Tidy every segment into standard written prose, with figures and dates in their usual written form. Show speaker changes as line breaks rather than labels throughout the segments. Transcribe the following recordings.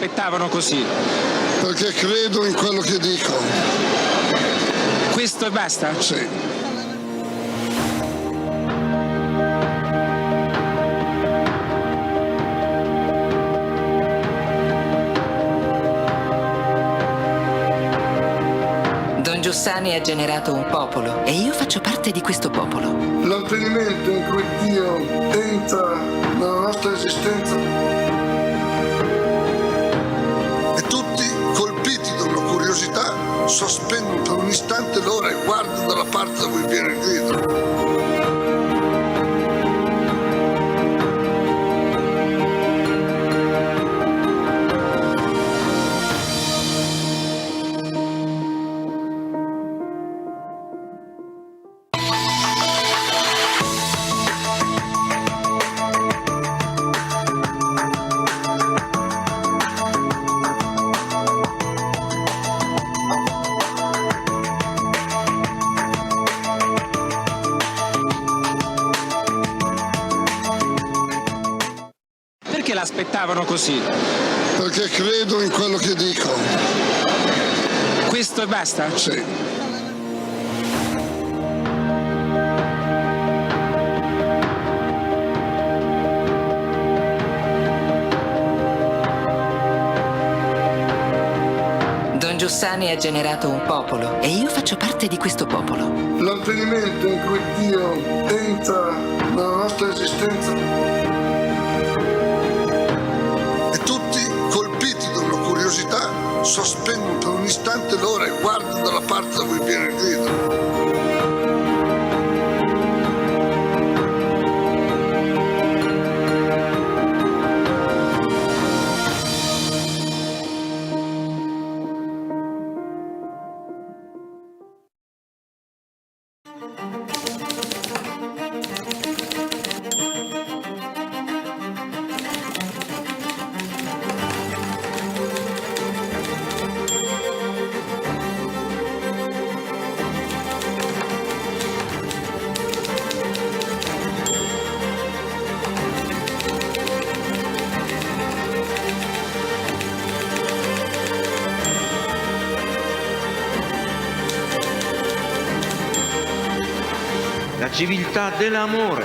l'aspettavano così?
Perché credo in quello che dico.
Questo e basta?
Sì.
Don Giussani ha generato un popolo e io faccio parte di questo popolo.
L'avvenimento in cui Dio entra nella nostra esistenza e tutti, colpiti da una curiosità, sospendono per un istante l'ora e guardano dalla parte da cui viene il grido.
Perché l'aspettavano così?
Perché credo in quello che dico.
Questo e basta?
Sì.
Don Giussani ha generato un popolo e io faccio parte di questo popolo.
L'avvenimento in cui Dio entra nella nostra esistenza e tutti, colpiti da una curiosità, sospendono per un istante l'ora e guardano dalla parte da cui viene il grido.
La civiltà dell'amore,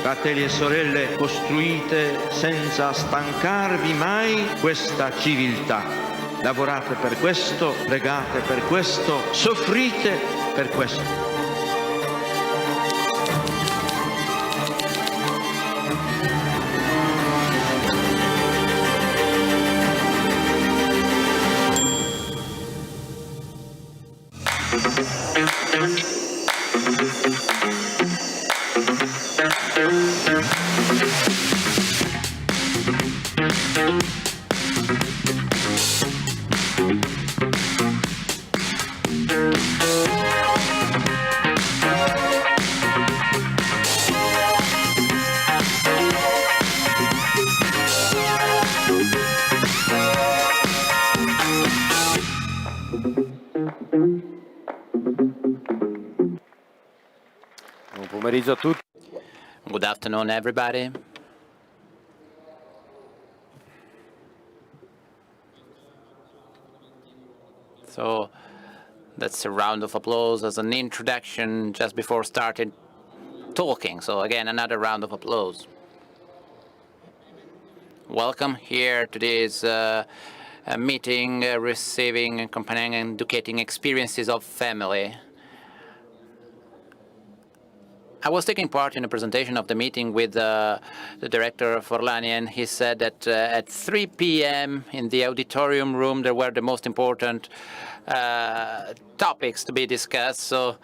fratelli e sorelle, costruite senza stancarvi mai questa civiltà. Lavorate per questo, pregate per questo, soffrite per questo.
Buon pomeriggio a tutti.
Good afternoon, everybody. So that's a round of applause as an introduction just before starting talking. So again, another round of applause. Welcome here to this meeting, receiving, accompanying and educating experiences of family. I was taking part in a presentation of the meeting with the director Forlani, and he said that at 3 p.m. in the auditorium room there were the most important topics to be discussed. So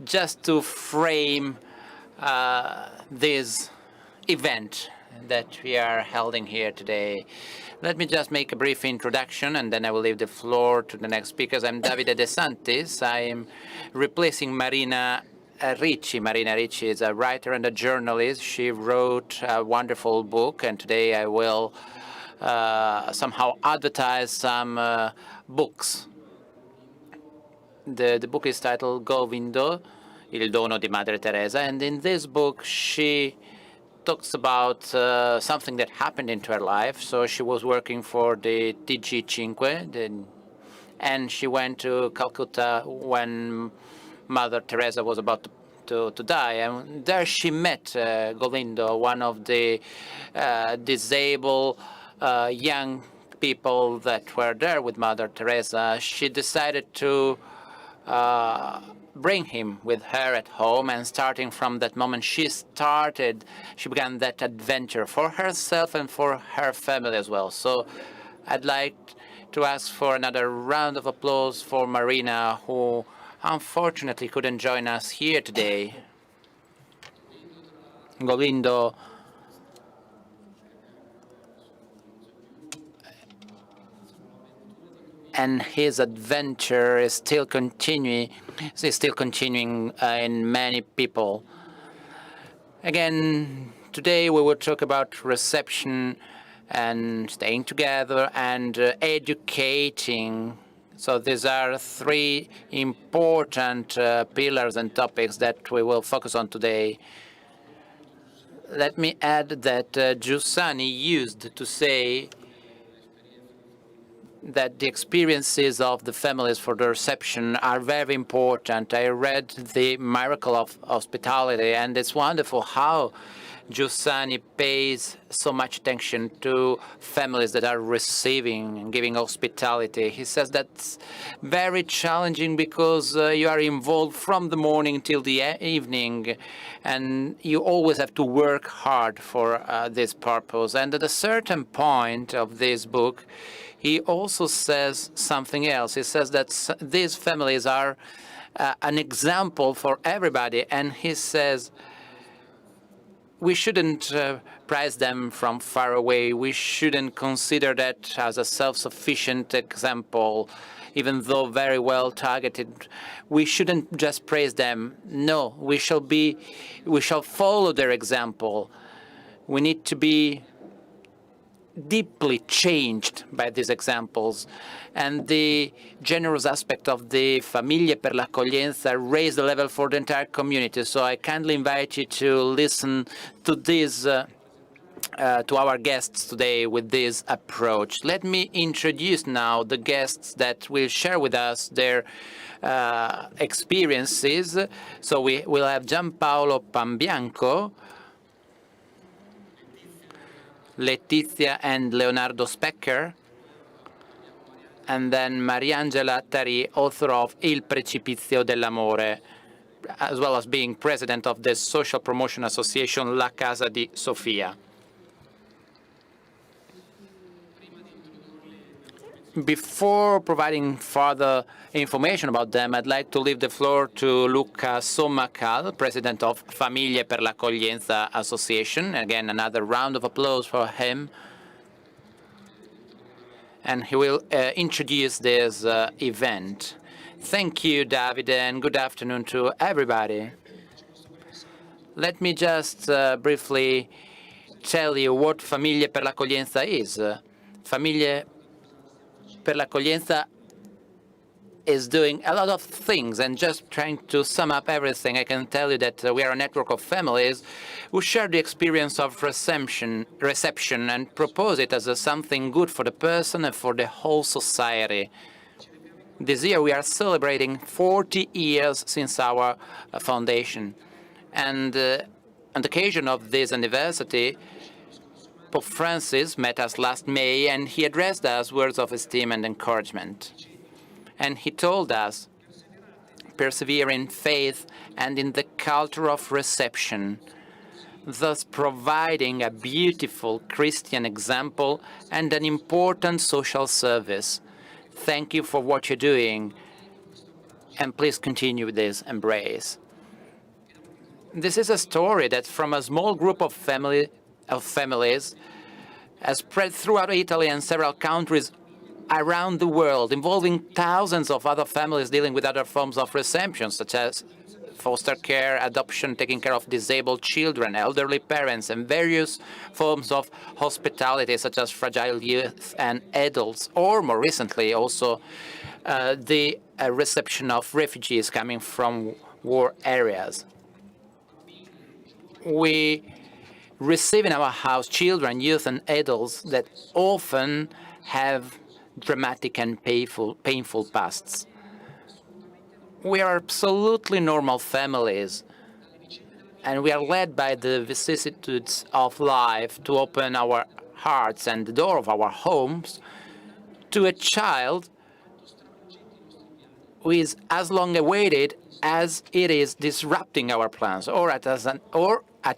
just to frame this event that we are holding here today, let me just make a brief introduction and then I will leave the floor to the next speakers. I'm Davide De Santis. I am replacing Marina Ricci. Marina Ricci is a writer and a journalist. She wrote a wonderful book, and today I will somehow advertise some books. The book is titled Govindo, Il dono di Madre Teresa, and in this book she talks about something that happened into her life. So she was working for the TG5, and she went to Calcutta when Mother Teresa was about to die. And there she met Golindo, one of the disabled young people that were there with Mother Teresa. She decided to bring him with her at home, and starting from that moment, she began that adventure for herself and for her family as well. So I'd like to ask for another round of applause for Marina, who unfortunately couldn't join us here today. Golindo and his adventure is still continuing in many people. Again, today we will talk about reception and staying together and educating. So these are three important pillars and topics that we will focus on today. Let me add that Giussani used to say that the experiences of the families for the reception are very important. I read The Miracle of Hospitality, and it's wonderful how Giussani pays so much attention to families that are receiving and giving hospitality. He says that's very challenging because you are involved from the morning till the evening, and you always have to work hard for this purpose. And at a certain point of this book, he also says something else. He says that these families are an example for everybody, and he says we shouldn't prize them from far away. We shouldn't consider that as a self-sufficient example, even though very well targeted. We shouldn't just praise them. No, we shall follow their example. We need to be deeply changed by these examples. And the generous aspect of the Famiglie per l'Accoglienza raised the level for the entire community. So I kindly invite you to listen to this, to our guests today with this approach. Let me introduce now the guests that will share with us their experiences. So we will have Giampaolo Pambianco, Letizia and Leonardo Speccher, and then Mariangela Tarì, author of Il Precipizio dell'Amore, as well as being president of the social promotion association La Casa di Sofia. Before providing further information about them, I'd like to leave the floor to Luca Sommacal, president of Famiglie per l'Accoglienza Association. Again, another round of applause for him. And he will introduce this event. Thank you, Davide, and good afternoon to everybody. Let me just briefly tell you what Famiglie per l'Accoglienza is. Famiglie per l'Accoglienza is doing a lot of things, and just trying to sum up everything, I can tell you that we are a network of families who share the experience of reception and propose it as something good for the person and for the whole society. This year we are celebrating 40 years since our foundation, and on the occasion of this anniversary, Pope Francis met us last May, and he addressed us words of esteem and encouragement. And he told us, persevere in faith and in the culture of reception, thus providing a beautiful Christian example and an important social service. Thank you for what you're doing, and please continue this embrace. This is a story that from a small group of families has spread throughout Italy and several countries around the world, involving thousands of other families dealing with other forms of reception, such as foster care, adoption, taking care of disabled children, elderly parents, and various forms of hospitality, such as fragile youth and adults, or more recently also the reception of refugees coming from war areas. We receive in our house children, youth, and adults that often have dramatic and painful pasts. We are absolutely normal families, and we are led by the vicissitudes of life to open our hearts and the door of our homes to a child who is as long awaited as it is disrupting our plans, or at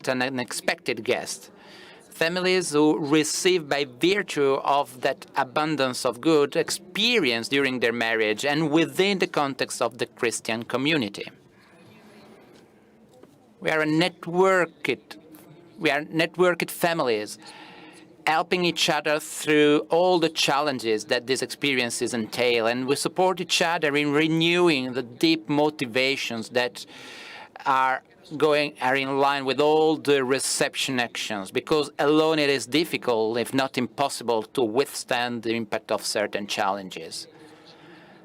an unexpected guest. Families who receive by virtue of that abundance of good experience during their marriage and within the context of the Christian community. We are networked families, helping each other through all the challenges that these experiences entail, and we support each other in renewing the deep motivations that are in line with all the reception actions, because alone it is difficult, if not impossible, to withstand the impact of certain challenges.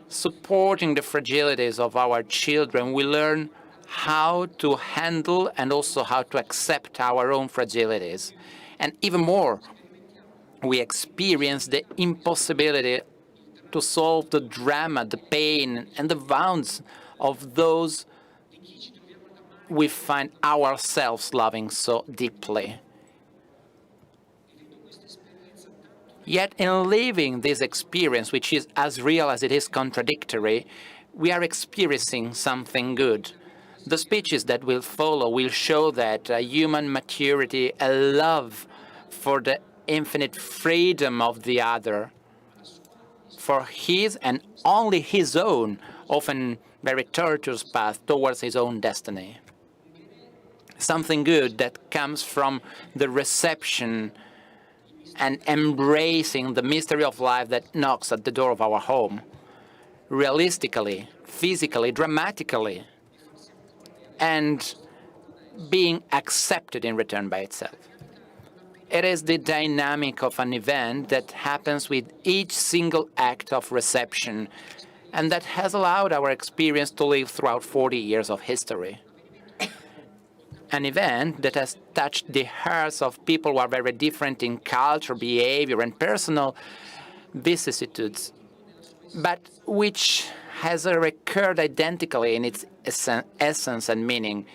Supporting the fragilities of our children, we learn how to handle and also how to accept our own fragilities. And even more, we experience the impossibility to solve the drama, the pain, and the wounds of those we find ourselves loving so deeply. Yet in living this experience, which is as real as it is contradictory, we are experiencing something good. The speeches that will follow will show that human maturity, a love for the infinite freedom of the other, for his and only his own, often very tortuous path towards his own destiny. Something good that comes from the reception and embracing the mystery of life that knocks at the door of our home, realistically, physically, dramatically, and being accepted in return by itself. It is the dynamic of an event that happens with each single act of reception, and that has allowed our experience to live throughout 40 years of history. An event that has touched the hearts of people who are very different in culture, behavior, and personal vicissitudes, but which has recurred identically in its essence and meaning.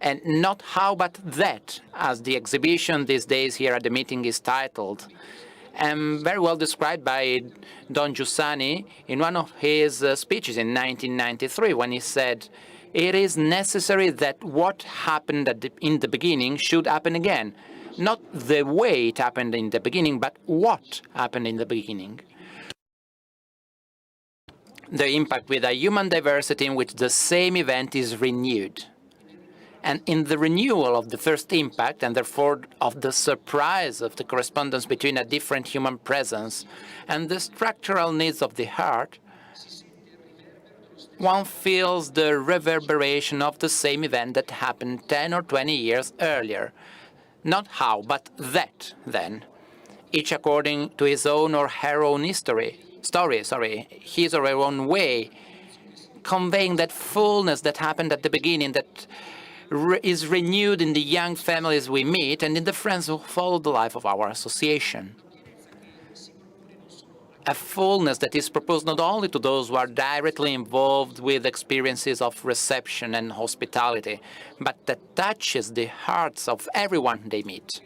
And not how, but that, as the exhibition these days here at the meeting is titled, and very well described by Don Giussani in one of his speeches in 1993, when he said, "It is necessary that what happened in the beginning should happen again. Not the way it happened in the beginning, but what happened in the beginning." The impact with a human diversity in which the same event is renewed. And in the renewal of the first impact, and therefore of the surprise of the correspondence between a different human presence and the structural needs of the heart, one feels the reverberation of the same event that happened 10 or 20 years earlier. Not how, but that, then, each according to his own or her own his or her own way, conveying that fullness that happened at the beginning, that is renewed in the young families we meet and in the friends who follow the life of our association. A fullness that is proposed not only to those who are directly involved with experiences of reception and hospitality, but that touches the hearts of everyone they meet.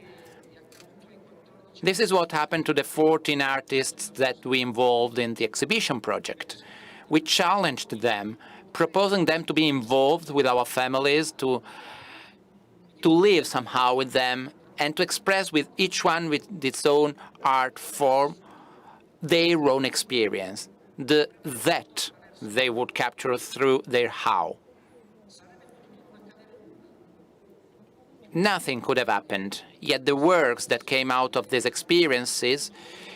This is what happened to the 14 artists that we involved in the exhibition project. We challenged them, proposing them to be involved with our families, to live somehow with them, and to express with each one with its own art form their own experience, the that they would capture through their how. Nothing could have happened, yet the works that came out of these experiences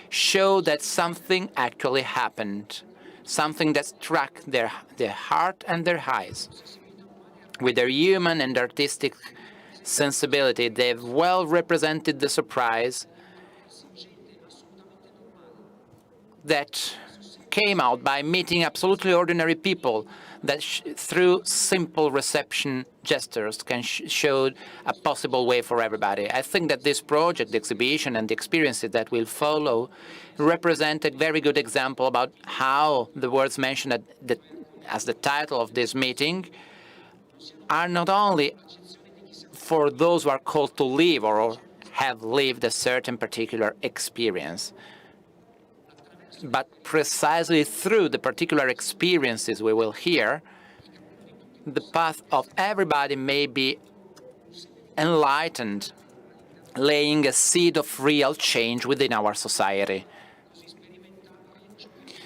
show that something actually happened, something that struck their heart and their eyes. With their human and artistic sensibility, they've well represented the surprise that came out by meeting absolutely ordinary people that through simple reception gestures can show a possible way for everybody. I think that this project, the exhibition, and the experiences that will follow represent a very good example about how the words mentioned as the title of this meeting are not only for those who are called to live or have lived a certain particular experience, but precisely through the particular experiences we will hear, the path of everybody may be enlightened, laying a seed of real change within our society.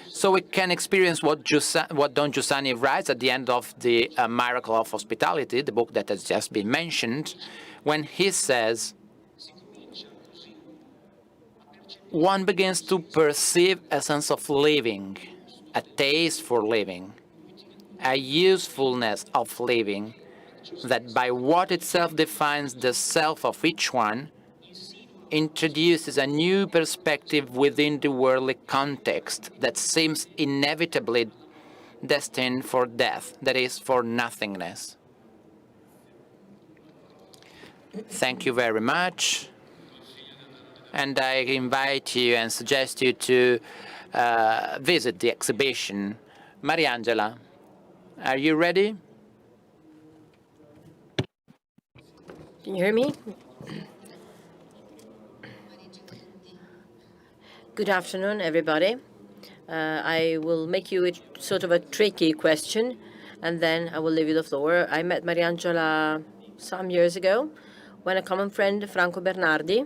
So we can experience what Don Giussani writes at the end of the Miracle of Hospitality, the book that has just been mentioned, when he says, one begins to perceive a sense of living, a taste for living, a usefulness of living, that by what itself defines the self of each one, introduces a new perspective within the worldly context that seems inevitably destined for death, that is, for nothingness. Thank you very much. And I invite you and suggest you to visit the exhibition. Mariangela, are you ready?
Can you hear me? Good afternoon, everybody. I will make you sort of a tricky question, and then I will leave you the floor. I met Mariangela some years ago when a common friend, Franco Bernardi,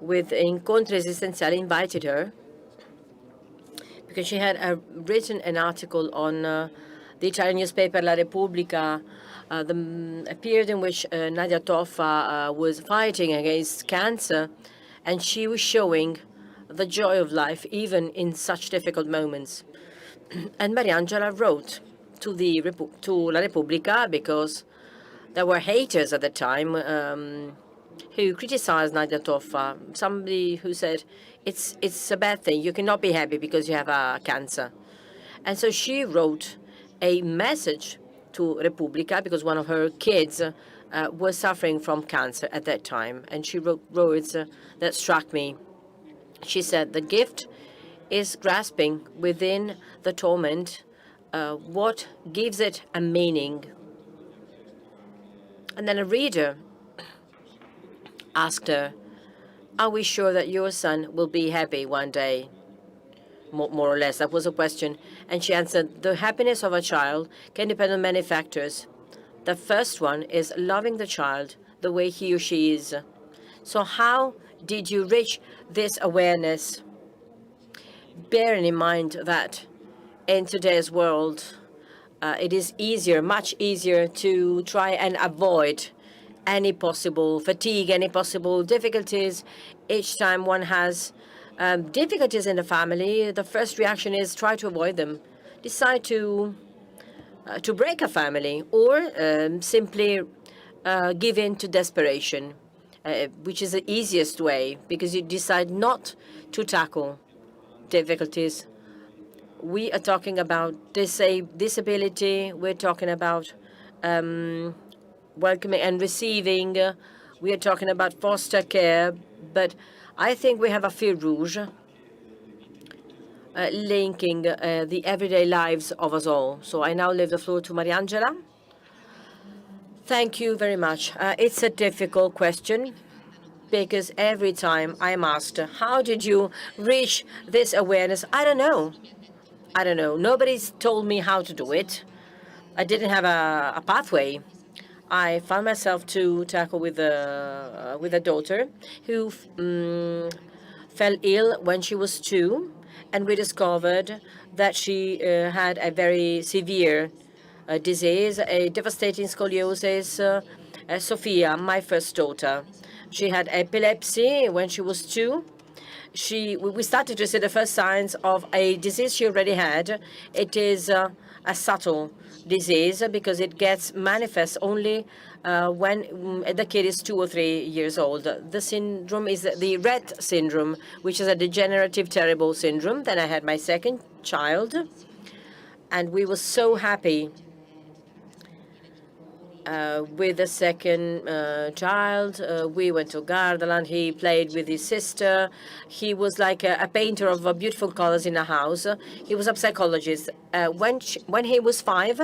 with Incontri Esistenziali, invited her because she had written an article on the Italian newspaper La Repubblica, a period in which Nadia Toffa was fighting against cancer, and she was showing the joy of life even in such difficult moments. And Mariangela wrote to La Repubblica because there were haters at the time who criticized Nadia Toffa, somebody who said, it's a bad thing, you cannot be happy because you have cancer. And so she wrote a message to Repubblica because one of her kids was suffering from cancer at that time. And she wrote words that struck me. She said, the gift is grasping within the torment what gives it a meaning. And then a reader asked her, are we sure that your son will be happy one day? More or less, that was a question. And she answered, the happiness of a child can depend on many factors. The first one is loving the child the way he or she is. So how did you reach this awareness? Bearing in mind that in today's world, it is much easier to try and avoid any possible fatigue, any possible difficulties. Each time one has difficulties in the family, the first reaction is try to avoid them, decide to break a family, or simply give in to desperation, which is the easiest way, because you decide not to tackle difficulties. We are talking about disability. We're talking about welcoming and receiving. We are talking about foster care. But I think we have a fil rouge linking the everyday lives of us all. So I now leave the floor to Mariangela. Thank you very much. It's a difficult question, because every time I'm asked, how did you reach this awareness? I don't know. Nobody's told me how to do it. I didn't have a pathway. I found myself to tackle with a daughter who fell ill when she was 2, and we discovered that she had a very severe disease, a devastating scoliosis. Sofia, my first daughter, she had epilepsy when she was 2. We started to see the first signs of a disease she already had. It is a subtle disease because it gets manifest only when the kid is 2 or 3 years old. The syndrome is the Rett syndrome, which is a degenerative, terrible syndrome. Then I had my second child, and we were so happy with the second child. We went to Gardaland. He played with his sister. He was like a painter of beautiful colors in a house. He was a psychologist. When he was 5,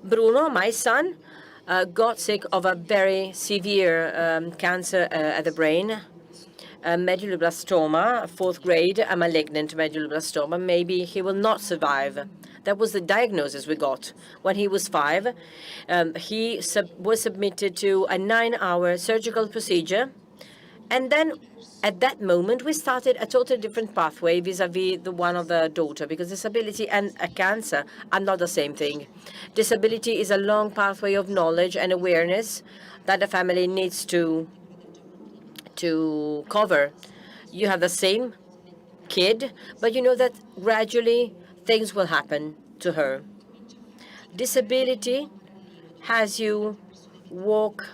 Bruno, my son, got sick of a very severe cancer at the brain, medulloblastoma, 4th grade, a malignant medulloblastoma. Maybe he will not survive. That was the diagnosis we got. When he was 5, he was submitted to a 9-hour surgical procedure. And then at that moment, we started a totally different pathway vis-à-vis the one of the daughter, because disability and a cancer are not the same thing. Disability is a long pathway of knowledge and awareness that the family needs to cover. You have the same kid, but you know that gradually things will happen to her. Disability has you walk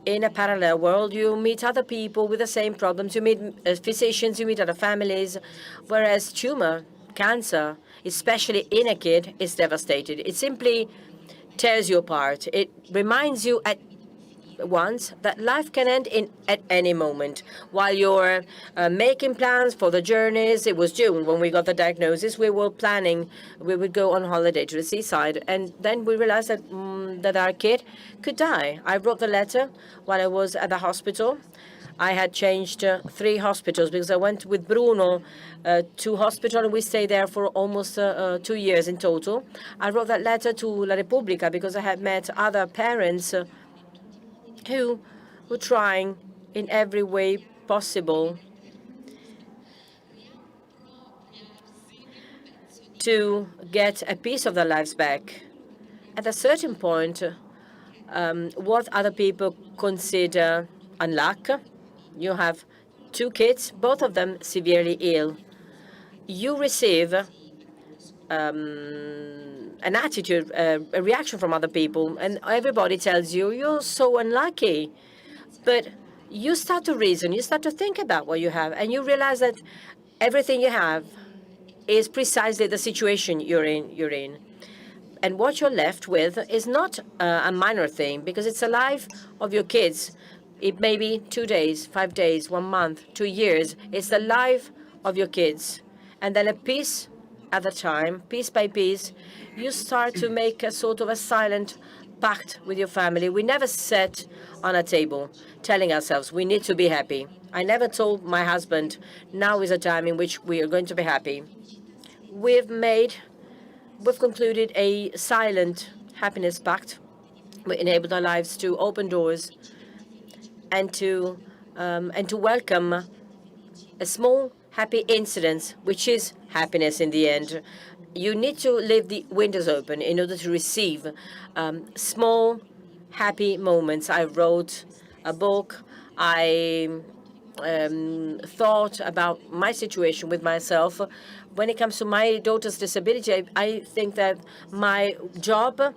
in a parallel world. You meet other people with the same problems. You meet physicians, you meet other families, whereas tumor, cancer, especially in a kid, is devastated. It simply tears you apart. It reminds you at once that life can end at any moment. While you're making plans for the journeys, it was June when we got the diagnosis, we were planning, we would go on holiday to the seaside, and then we realized that that our kid could die. I wrote the letter while I was at the hospital. I had changed 3 hospitals because I went with Bruno to hospital, and we stayed there for almost 2 years in total. I wrote that letter to La Repubblica because I had met other parents who were trying in every way possible to get a piece of their lives back. At a certain point, what other people consider unluck, you have 2 kids, both of them severely ill. You receive an attitude, a reaction from other people, and everybody tells you, you're so unlucky. But you start to reason, you start to think about what you have, and you realize that everything you have is precisely the situation you're in. And what you're left with is not a minor thing, because it's the life of your kids. It may be 2 days, 5 days, 1 month, 2 years. It's the life of your kids. And then a piece at a time, piece by piece, you start to make a sort of a silent pact with your family. We never sat on a table telling ourselves we need to be happy. I never told my husband, now is a time in which we are going to be happy. We've concluded a silent happiness pact. We enabled our lives to open doors and to welcome a small happy incident, which is happiness in the end. You need to leave the windows open in order to receive small happy moments. I wrote a book. I thought about my situation with myself. When it comes to my daughter's disability, I think that my job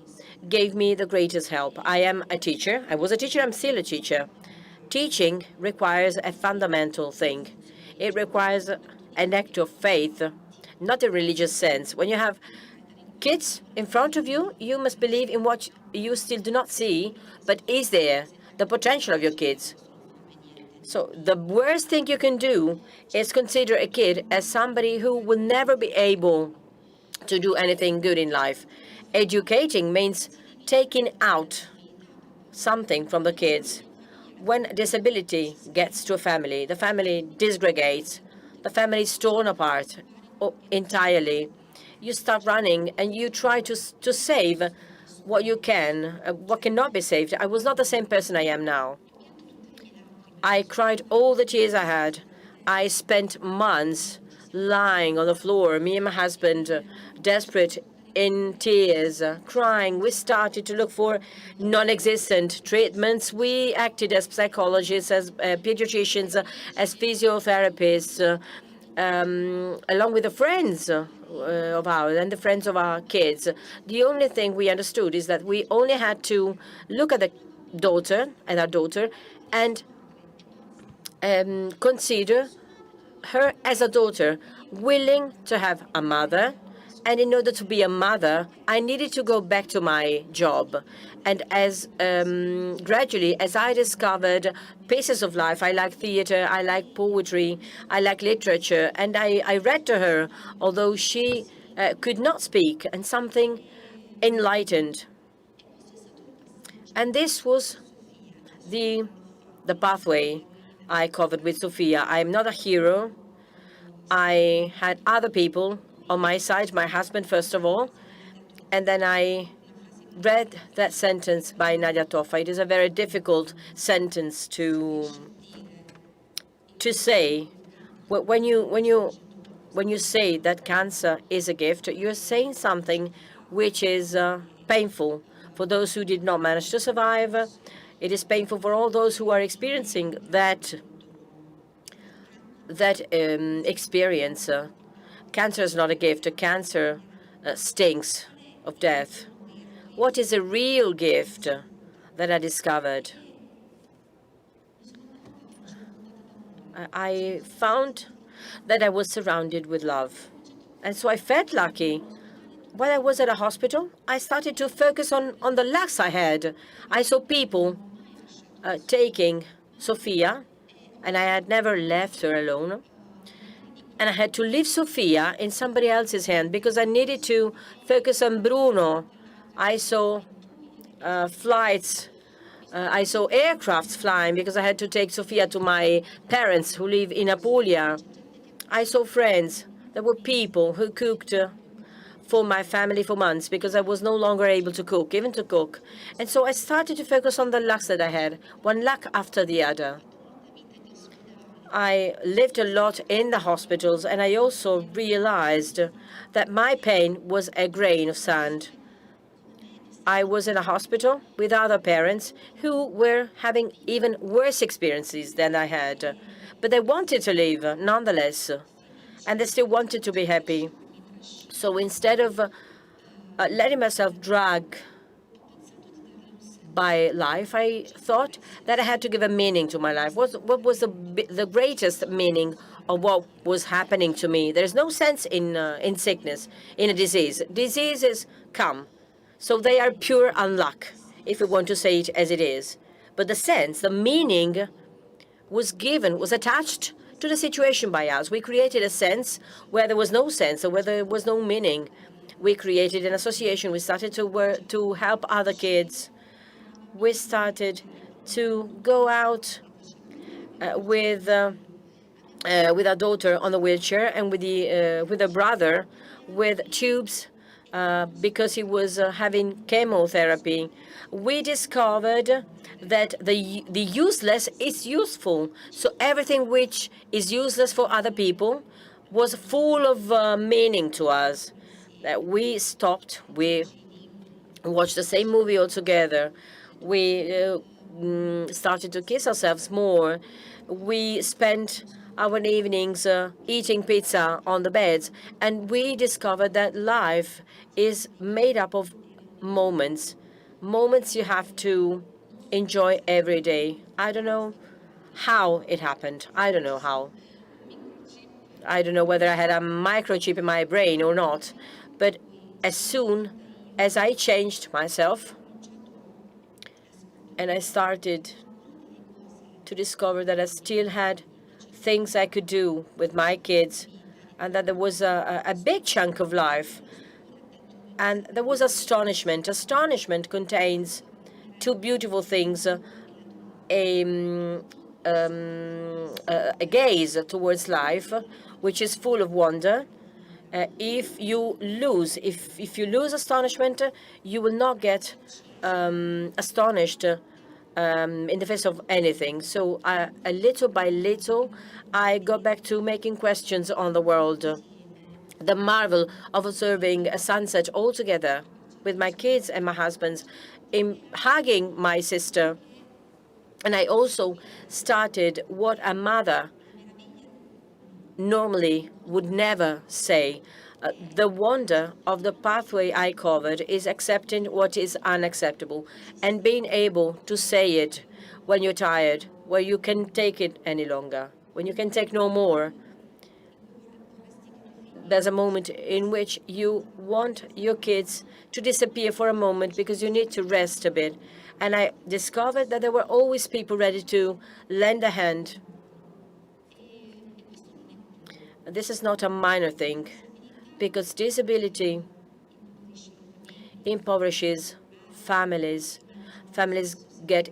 gave me the greatest help. I am a teacher. I was a teacher. I'm still a teacher. Teaching requires a fundamental thing. It requires an act of faith, not a religious sense. When you have kids in front of you, you must believe in what you still do not see, but is there, the potential of your kids. So the worst thing you can do is consider a kid as somebody who will never be able to do anything good in life. Educating means taking out something from the kids. When disability gets to a family, the family disgregates, the family is torn apart entirely. You start running and you try to save what you can, what cannot be saved. I was not the same person I am now. I cried all the tears I had. I spent months lying on the floor, me and my husband, desperate, in tears, crying. We started to look for non-existent treatments. We acted as psychologists, as pediatricians, as physiotherapists. along with the friends of ours and the friends of our kids. The only thing we understood is that we only had to look at our daughter, and consider her as a daughter, willing to have a mother. And in order to be a mother, I needed to go back to my job. And as gradually, as I discovered pieces of life, I like theater, I like poetry, I like literature, and I read to her, although she could not speak, and something enlightened. And this was the pathway I covered with Sofia. I'm not a hero. I had other people on my side, my husband first of all, and then I read that sentence by Nadia Toffa. It is a very difficult sentence to say. When you say that cancer is a gift, you're saying something which is painful for those who did not manage to survive. It is painful for all those who are experiencing that experience. Cancer is not a gift. Cancer stinks of death. What is a real gift that I discovered? I found that I was surrounded with love. And so I felt lucky. When I was at a hospital, I started to focus on the lucks I had. I saw people taking Sofia, and I had never left her alone. And I had to leave Sofia in somebody else's hand because I needed to focus on Bruno. I saw flights. I saw aircrafts flying because I had to take Sofia to my parents who live in Apulia. I saw friends. There were people who cooked for my family for months because I was no longer able to cook, even to cook. And so I started to focus on the lucks that I had, one luck after the other. I lived a lot in the hospitals, and I also realized that my pain was a grain of sand. I was in a hospital with other parents who were having even worse experiences than I had, but they wanted to live nonetheless, and they still wanted to be happy. So instead of letting myself drag by life, I thought that I had to give a meaning to my life. What was the greatest meaning of what was happening to me? There is no sense in sickness, in a disease. Diseases come, so they are pure unluck, if we want to say it as it is. But the sense, the meaning, was attached to the situation by us. We created a sense where there was no sense, or where there was no meaning. We created an association. We started to work to help other kids. We started to go out with our daughter on the wheelchair, and with a brother with tubes because he was having chemotherapy. We discovered that the useless is useful. So everything which is useless for other people was full of meaning to us. We stopped. We watched the same movie all together. We started to kiss ourselves more. We spent our evenings eating pizza on the beds, and we discovered that life is made up of moments you have to enjoy every day. I don't know how it happened. I don't know how. I don't know whether I had a microchip in my brain or not, but as soon as I changed myself, and I started to discover that I still had things I could do with my kids, and that there was a big chunk of life. And there was astonishment. Astonishment contains two beautiful things, a gaze towards life, which is full of wonder. If you lose astonishment, you will not get astonished in the face of anything. So little by little, I got back to making questions on the world. The marvel of observing a sunset all together with my kids and my husband, in hugging my sister. And I also started what a mother normally would never say. The wonder of the pathway I covered is accepting what is unacceptable and being able to say it when you're tired, where you can take it any longer, when you can take no more. There's a moment in which you want your kids to disappear for a moment because you need to rest a bit. And I discovered that there were always people ready to lend a hand. This is not a minor thing, because disability impoverishes families. Families get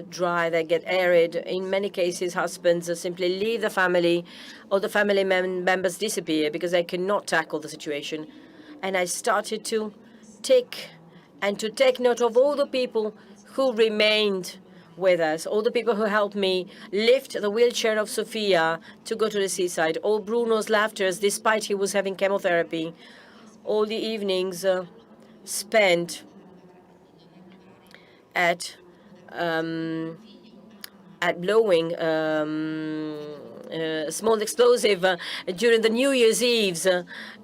dry, they get arid. In many cases, husbands simply leave the family, or the family members disappear because they cannot tackle the situation. And I started to take note of all the people who remained with us, all the people who helped me lift the wheelchair of Sofia to go to the seaside, all Bruno's laughters despite he was having chemotherapy, all the evenings spent at blowing small explosive during the New Year's Eves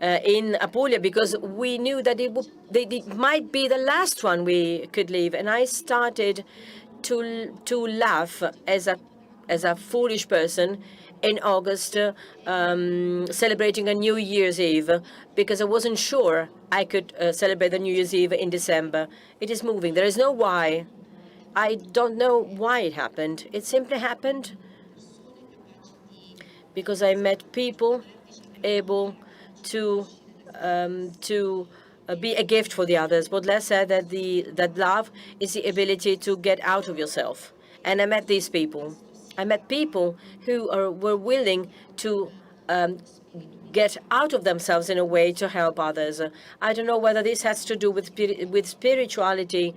in Apulia, because we knew that it might be the last one we could leave. And I started to laugh as a foolish person in August, celebrating a New Year's Eve, because I wasn't sure I could celebrate the New Year's Eve in December. It is moving. There is no why. I don't know why it happened. It simply happened because I met people able to be a gift for the others. Baudelaire said that love is the ability to get out of yourself. And I met these people. I met people who were willing to get out of themselves in a way to help others. I don't know whether this has to do with spirituality.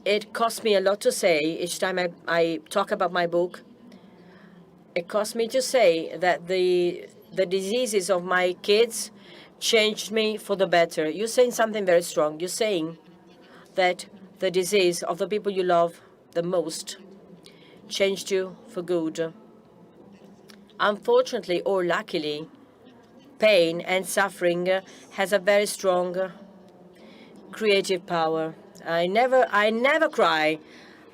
It cost me a lot to say each time I talk about my book. It cost me to say that the diseases of my kids changed me for the better. You're saying something very strong. You're saying that the disease of the people you love the most changed you for good. Unfortunately or luckily, pain and suffering has a very strong creative power. I never cry.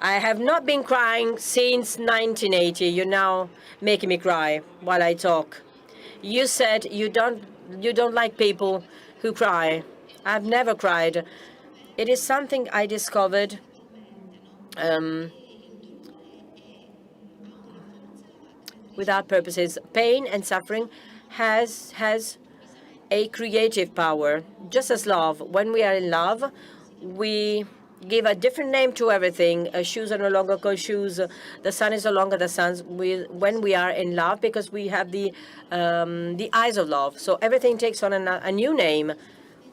I have not been crying since 1980. You're now making me cry while I talk. You said you don't like people who cry. I've never cried. It is something I discovered without purposes. Pain and suffering has a creative power, just as love. When we are in love, we give a different name to everything. Shoes are no longer called shoes. The sun is no longer the sun. When we are in love, because we have the eyes of love. So everything takes on a new name.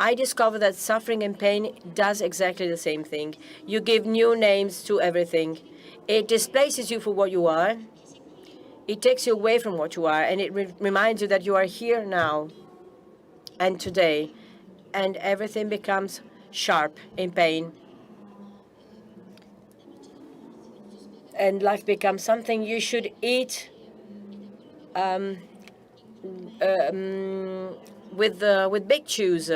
I discovered that suffering and pain does exactly the same thing. You give new names to everything. It displaces you for what you are. It takes you away from what you are, and it reminds you that you are here now and today, and everything becomes sharp in pain. And life becomes something you should eat with big chews,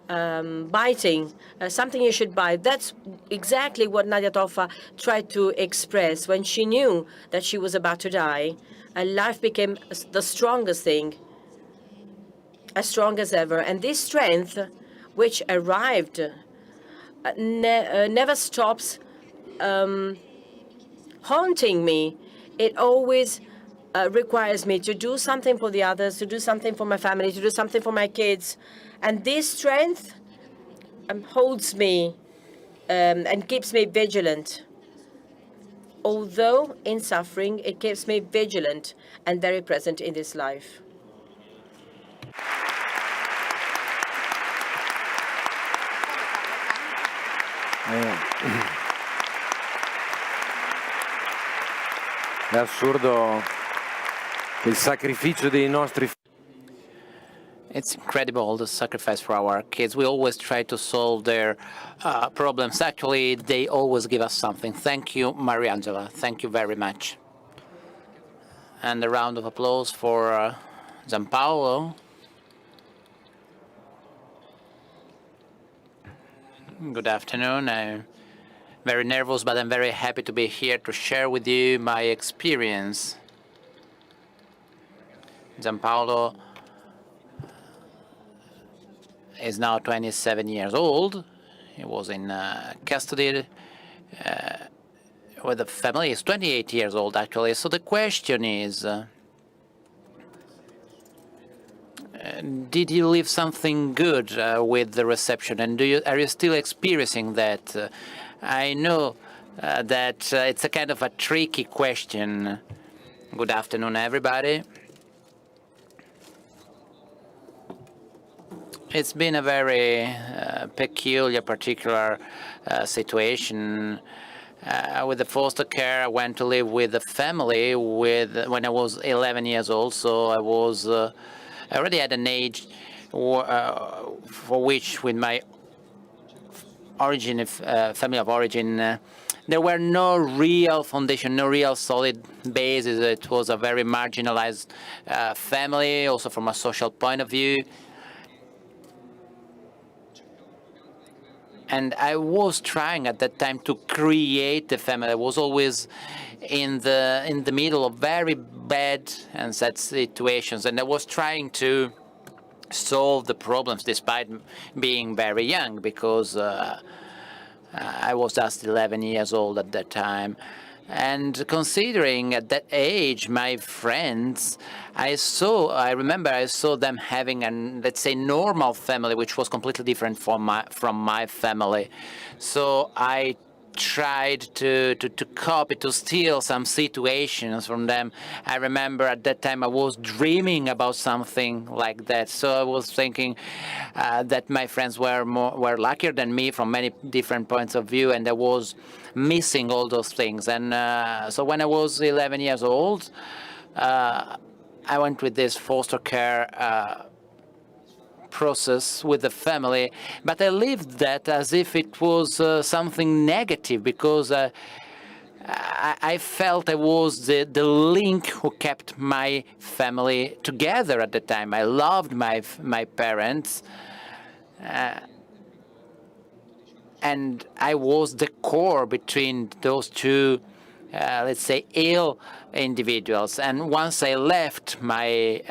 biting, something you should bite. That's exactly what Nadia Toffa tried to express when she knew that she was about to die. And life became the strongest thing, as strong as ever. And this strength, which arrived, never stops haunting me. It always requires me to do something for the others, to do something for my family, to do something for my kids. And this strength holds me and keeps me vigilant. Although in suffering, it keeps me vigilant and very present in this life.
È assurdo il sacrificio dei nostri.
It's incredible, the sacrifice for our kids. We always try to solve their problems. Actually, they always give us something. Thank you, Mariangela. Thank you very much. And a round of applause for Giampaolo. Good afternoon. I'm very nervous, but I'm very happy to be here to share with you my experience. Giampaolo is now 27 years old. He was in custody with the family. He's 28 years old, actually. So the question is, did you leave something good with the reception, and are you still experiencing that? I know that it's a kind of a tricky question. Good afternoon, everybody. It's been a very peculiar, particular situation. With the foster care, I went to live with a family when I was 11 years old, so I already had an age for which, with my origin, family of origin, there were no real foundation, no real solid basis. It was a very marginalized family, also from a social point of view. And I was trying at that time to create the family. I was always in the middle of very bad and sad situations, and I was trying to solve the problems despite being very young, because I was just 11 years old at that time. And considering at that age my friends, I remember I saw them having an, let's say, normal family, which was completely different from my family. So I tried to copy, to steal some situations from them. I remember at that time I was dreaming about something like that. So I was thinking that my friends were luckier than me from many different points of view, and I was missing all those things. And so when I was 11 years old, I went with this foster care process with the family, but I lived that as if it was something negative, because I felt I was the link who kept my family together at the time. I loved my parents, and I was the core between those two, let's say, ill individuals. And once I left my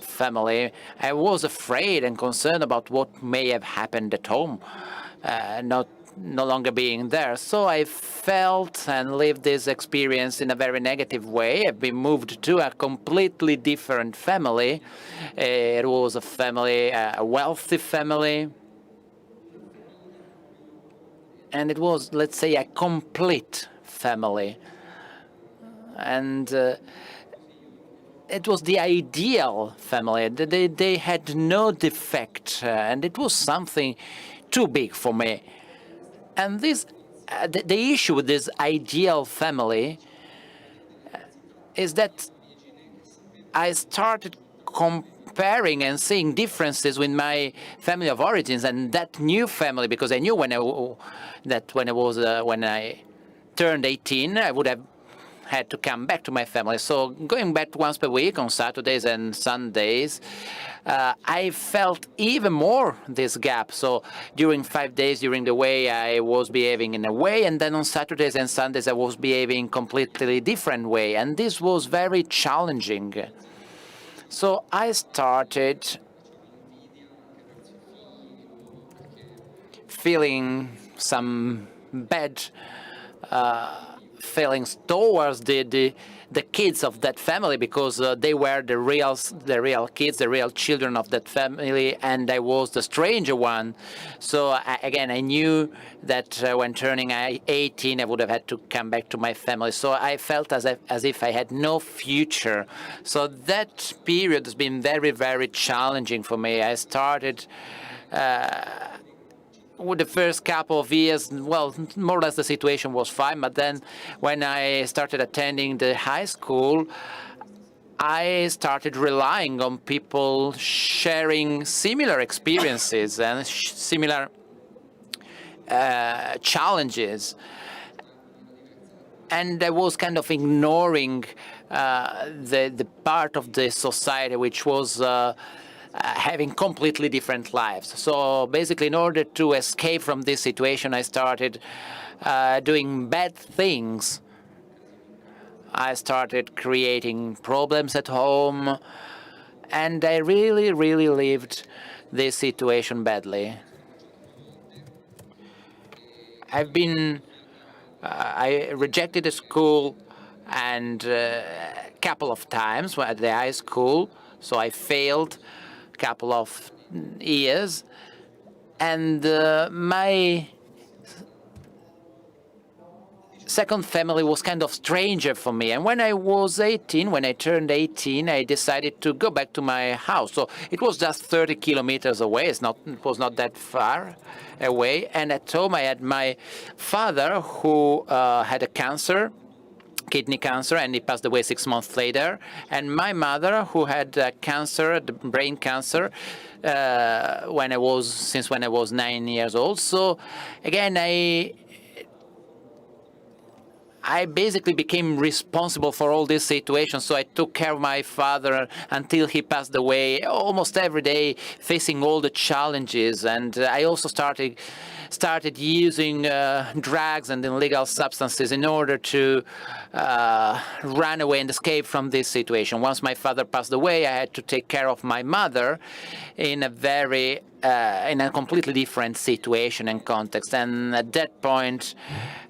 family, I was afraid and concerned about what may have happened at home, no longer being there. So I felt and lived this experience in a very negative way. I've been moved to a completely different family. It was a family, a wealthy family. And it was, let's say, a complete family. And it was the ideal family. They had no defect, and it was something too big for me. And this, the issue with this ideal family is that I started comparing and seeing differences with my family of origins and that new family, because I knew when I turned 18, I would have had to come back to my family. So going back once per week on Saturdays and Sundays, I felt even more this gap. So during 5 days during the way, I was behaving in a way, and then on Saturdays and Sundays I was behaving completely different way, and this was very challenging. So I started feeling some bad feelings towards the kids of that family, because they were the real kids, the real children of that family, and I was the stranger one. So again, I knew that when turning 18, I would have had to come back to my family. So I felt as if I had no future. So that period has been very, very challenging for me. I started with the first couple of years, well, more or less the situation was fine. But then when I started attending the high school, I started relying on people sharing similar experiences and similar challenges. and I was kind of ignoring the part of the society which was having completely different lives. So basically, in order to escape from this situation, I started doing bad things. I started creating problems at home, and I really, really lived this situation badly. I rejected the school and a couple of times at the high school, so I failed a couple of years, and my second family was kind of stranger for me. And when I turned 18, I decided to go back to my house. So it was just 30 kilometers away. It was not that far away. And at home, I had my father who had a kidney cancer, and he passed away 6 months later. And my mother who had brain cancer, since when I was 9 years old. So again, I basically became responsible for all these situations. So I took care of my father until he passed away, almost every day, facing all the challenges. And I also started using drugs and illegal substances in order to run away and escape from this situation. Once my father passed away, I had to take care of my mother in a completely different situation and context. And at that point,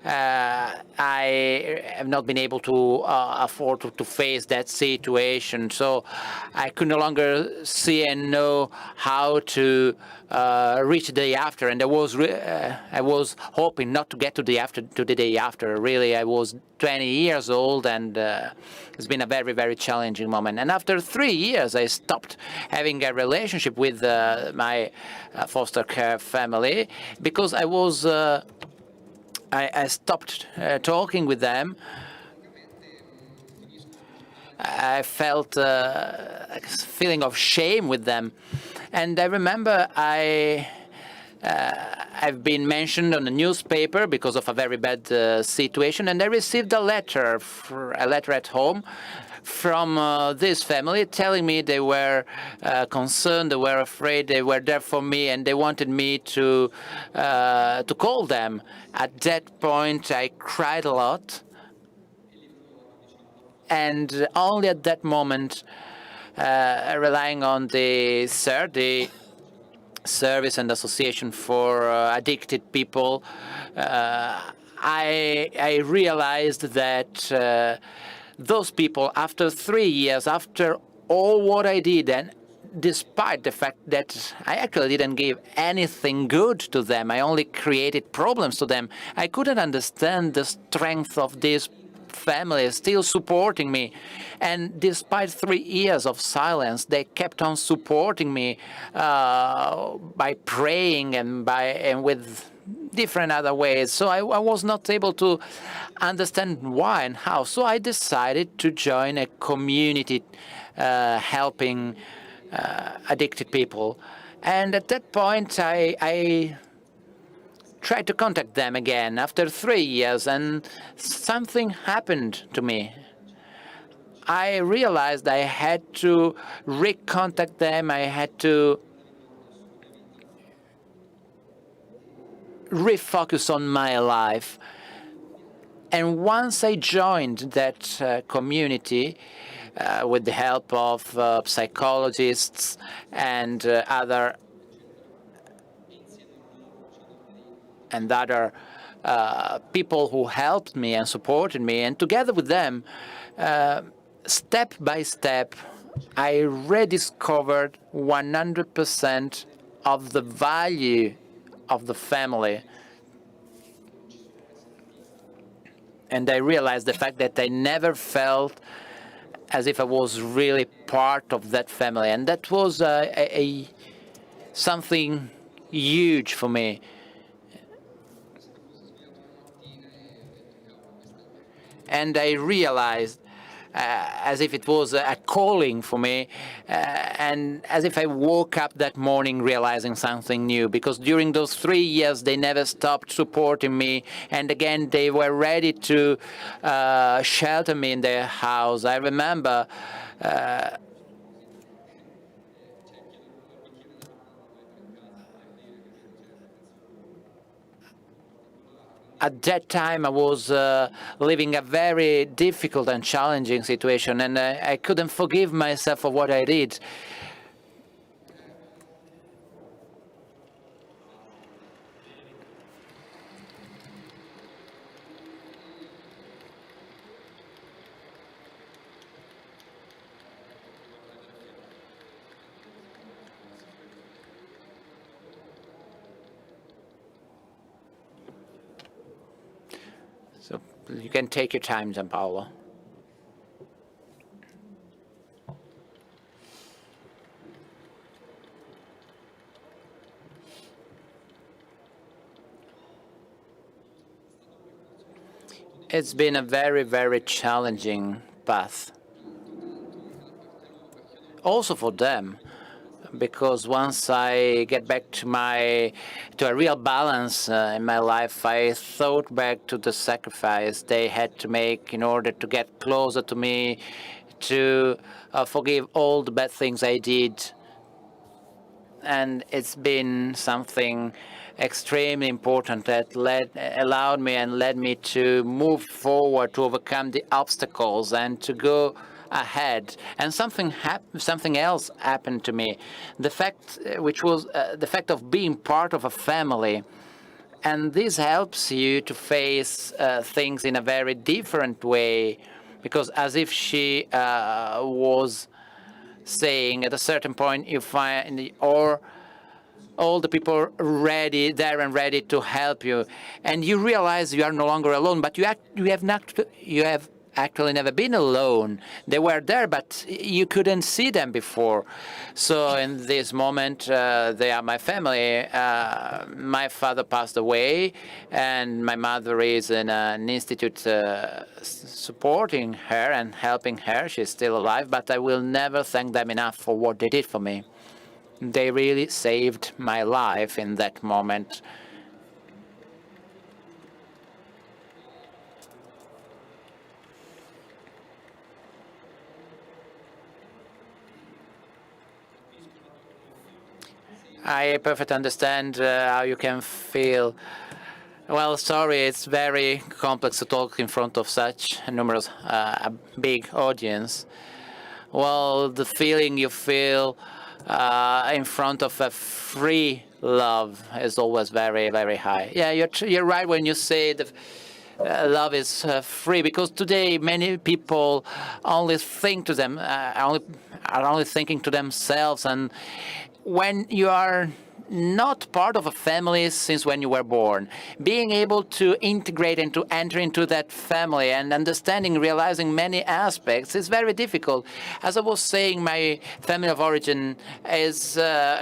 I have not been able to afford to face that situation. So I could no longer see and know how to reach the day after. And I was hoping not to get to the day after. Really, I was 20 years old, and it's been a very, very challenging moment. And after 3 years, I stopped having a relationship with my foster care family because I stopped talking with them. I felt a feeling of shame with them. And I remember I've been mentioned on the newspaper because of a very bad situation, and I received a letter at home from this family telling me they were concerned, they were afraid, they were there for me, and they wanted me to call them. At that point, I cried a lot, and only at that moment, relying on the Service and Association for Addicted People, I realized that those people, after 3 years, after all what I did, and despite the fact that I actually didn't give anything good to them, I only created problems to them, I couldn't understand the strength of this family still supporting me. And despite 3 years of silence, they kept on supporting me by praying and with different other ways. So I was not able to understand why and how. So I decided to join a community helping addicted people. And at that point, I tried to contact them again after 3 years, and something happened to me. I realized I had to recontact them. I had to refocus on my life. And once I joined that community, with the help of psychologists and other people who helped me and supported me, and together with them, step by step, I rediscovered 100% of the value of the family. And I realized the fact that I never felt as if I was really part of that family. And that was something huge for me. And I realized as if it was a calling for me, and as if I woke up that morning realizing something new, because during those 3 years they never stopped supporting me, and again they were ready to shelter me in their house. I remember at that time I was living a very difficult and challenging situation, and I couldn't forgive myself for what I did. So you can take your time, Giampaolo. It's been a very, very challenging path. Also for them, because once I get back to a real balance in my life, I thought back to the sacrifice they had to make in order to get closer to me, to forgive all the bad things I did. And it's been something extremely important that allowed me and led me to move forward, to overcome the obstacles and to go ahead. And something else happened to me, the fact of being part of a family. And this helps you to face things in a very different way, because as if she was saying, at a certain point you find all the people ready to help you, and you realize you are no longer alone. But you have actually never been alone. They were there, but you couldn't see them before. So in this moment, they are my family. My father passed away, and my mother is in an institute supporting her and helping her. She's still alive, but I will never thank them enough for what they did for me. They really saved my life in that moment. I perfectly understand how you can feel. Well, sorry, it's very complex to talk in front of such a numerous, big audience. Well, the feeling you feel in front of a free love is always very, very high. Yeah, you're right when you say the love is free, because today many people only think to them, are only thinking to themselves. And when you are not part of a family since when you were born, being able to integrate and to enter into that family and understanding, realizing many aspects is very difficult. As I was saying, my family of origin was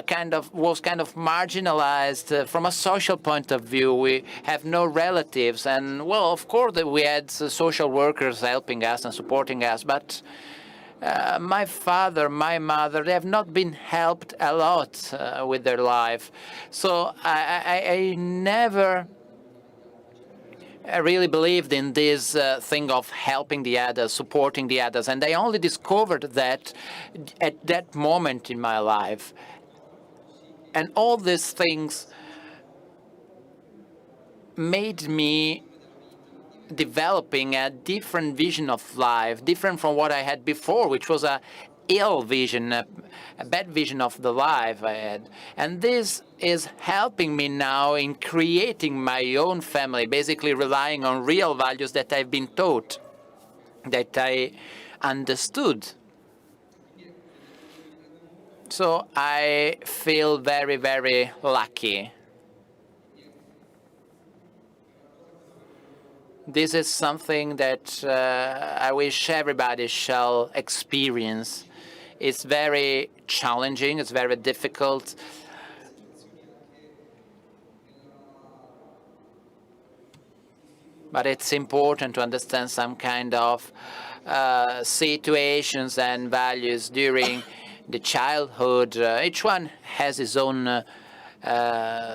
kind of marginalized from a social point of view. We have no relatives, and well, of course, we had social workers helping us and supporting us, but my father, my mother, they have not been helped a lot with their life. So I never really believed in this thing of helping the others, supporting the others. And I only discovered that at that moment in my life. And all these things made me developing a different vision of life, different from what I had before, which was a ill vision, a bad vision of the life I had. And this is helping me now in creating my own family, basically relying on real values that I've been taught, that I understood. So I feel very, very lucky. This is something that I wish everybody shall experience. It's very challenging, it's very difficult. but it's important to understand some kind of situations and values during the childhood. Each one has his own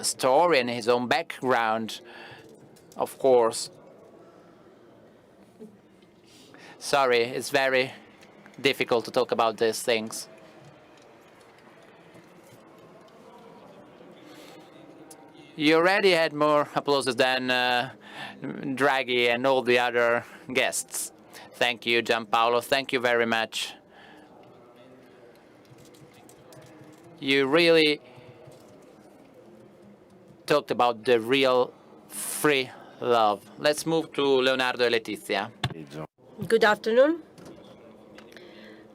story and his own background, of course. Sorry, it's very difficult to talk about these things. You already had more applause than Draghi and all the other guests. Thank you, Giampaolo. Thank you very much. You really talked about the real free love. Let's move to Leonardo and Letizia.
Good afternoon.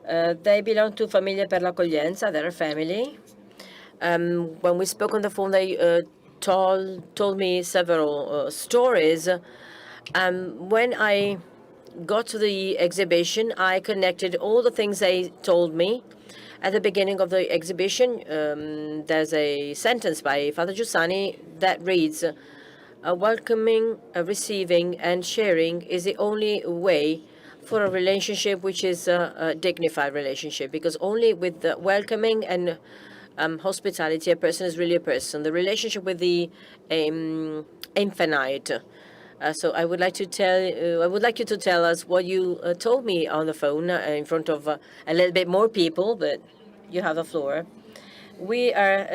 They belong to Famiglie per l'accoglienza. They're a family. When we spoke on the phone, they told me several stories. When I got to the exhibition, I connected all the things they told me. At the beginning of the exhibition, there's a sentence by Father Giussani that reads, welcoming, receiving, and sharing is the only way for a relationship which is a dignified relationship, because only with the welcoming and hospitality, a person is really a person. The relationship with the infinite. So I would like to tell. I would like you to tell us what you told me on the phone in front of a little bit more people, but you have the floor. We are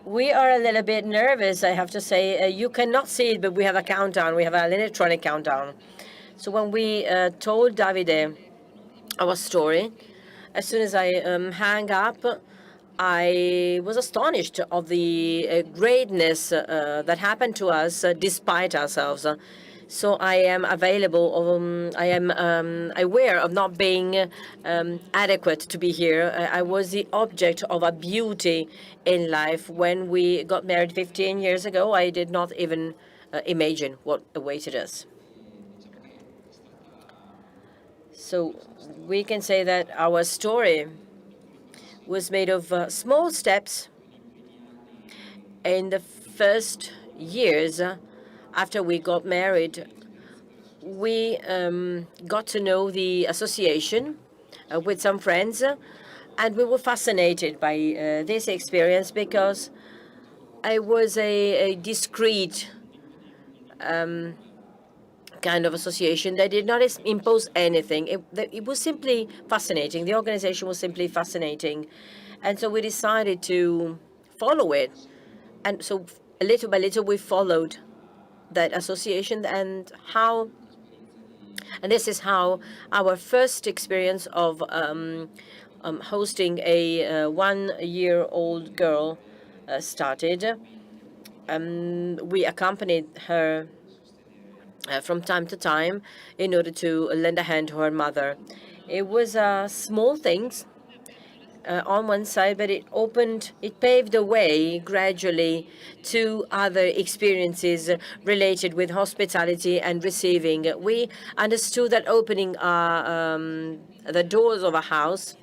a little bit nervous, I have to say. You cannot see it, but we have a countdown. We have an electronic countdown. So when we told Davide our story, as soon as I hang up, I was astonished of the greatness that happened to us despite ourselves. So I am available. I am aware of not being adequate to be here. I was the object of a beauty in life. When we got married 15 years ago, I did not even imagine what awaited us. So we can say that our story was made of small steps. In the first years after we got married, we got to know the association with some friends, and we were fascinated by this experience because it was a discreet kind of association that did not impose anything. It was simply fascinating. The organization was simply fascinating. And so we decided to follow it. And so little by little, we followed that association and this is how our first experience of hosting a 1-year-old girl started. We accompanied her from time to time in order to lend a hand to her mother. It was small things on one side, but it paved the way gradually to other experiences related with hospitality and receiving. We understood that opening the doors of a house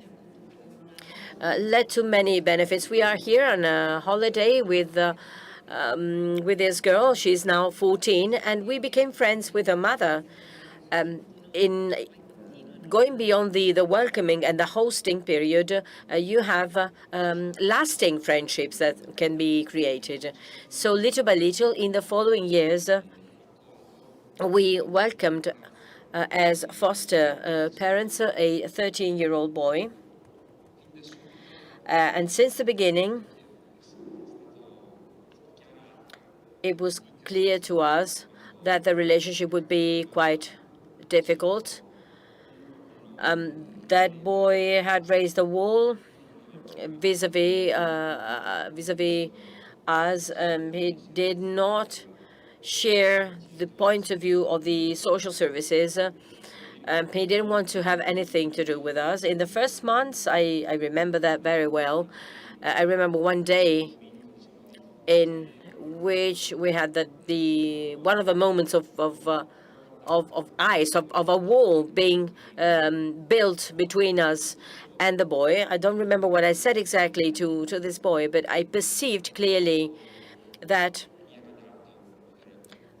led to many benefits. We are here on a holiday with this girl. She's now 14, and we became friends with her mother. In going beyond the welcoming and the hosting period, you have lasting friendships that can be created. So little by little, in the following years, we welcomed as foster parents a 13-year-old boy. And since the beginning, it was clear to us that the relationship would be quite difficult. That boy had raised a wall vis-a-vis us. He did not share the point of view of the social services. He didn't want to have anything to do with us. In the first months, I remember that very well. I remember one day in which we had one of the moments of ice, of a wall being built between us and the boy. I don't remember what I said exactly to this boy, but I perceived clearly that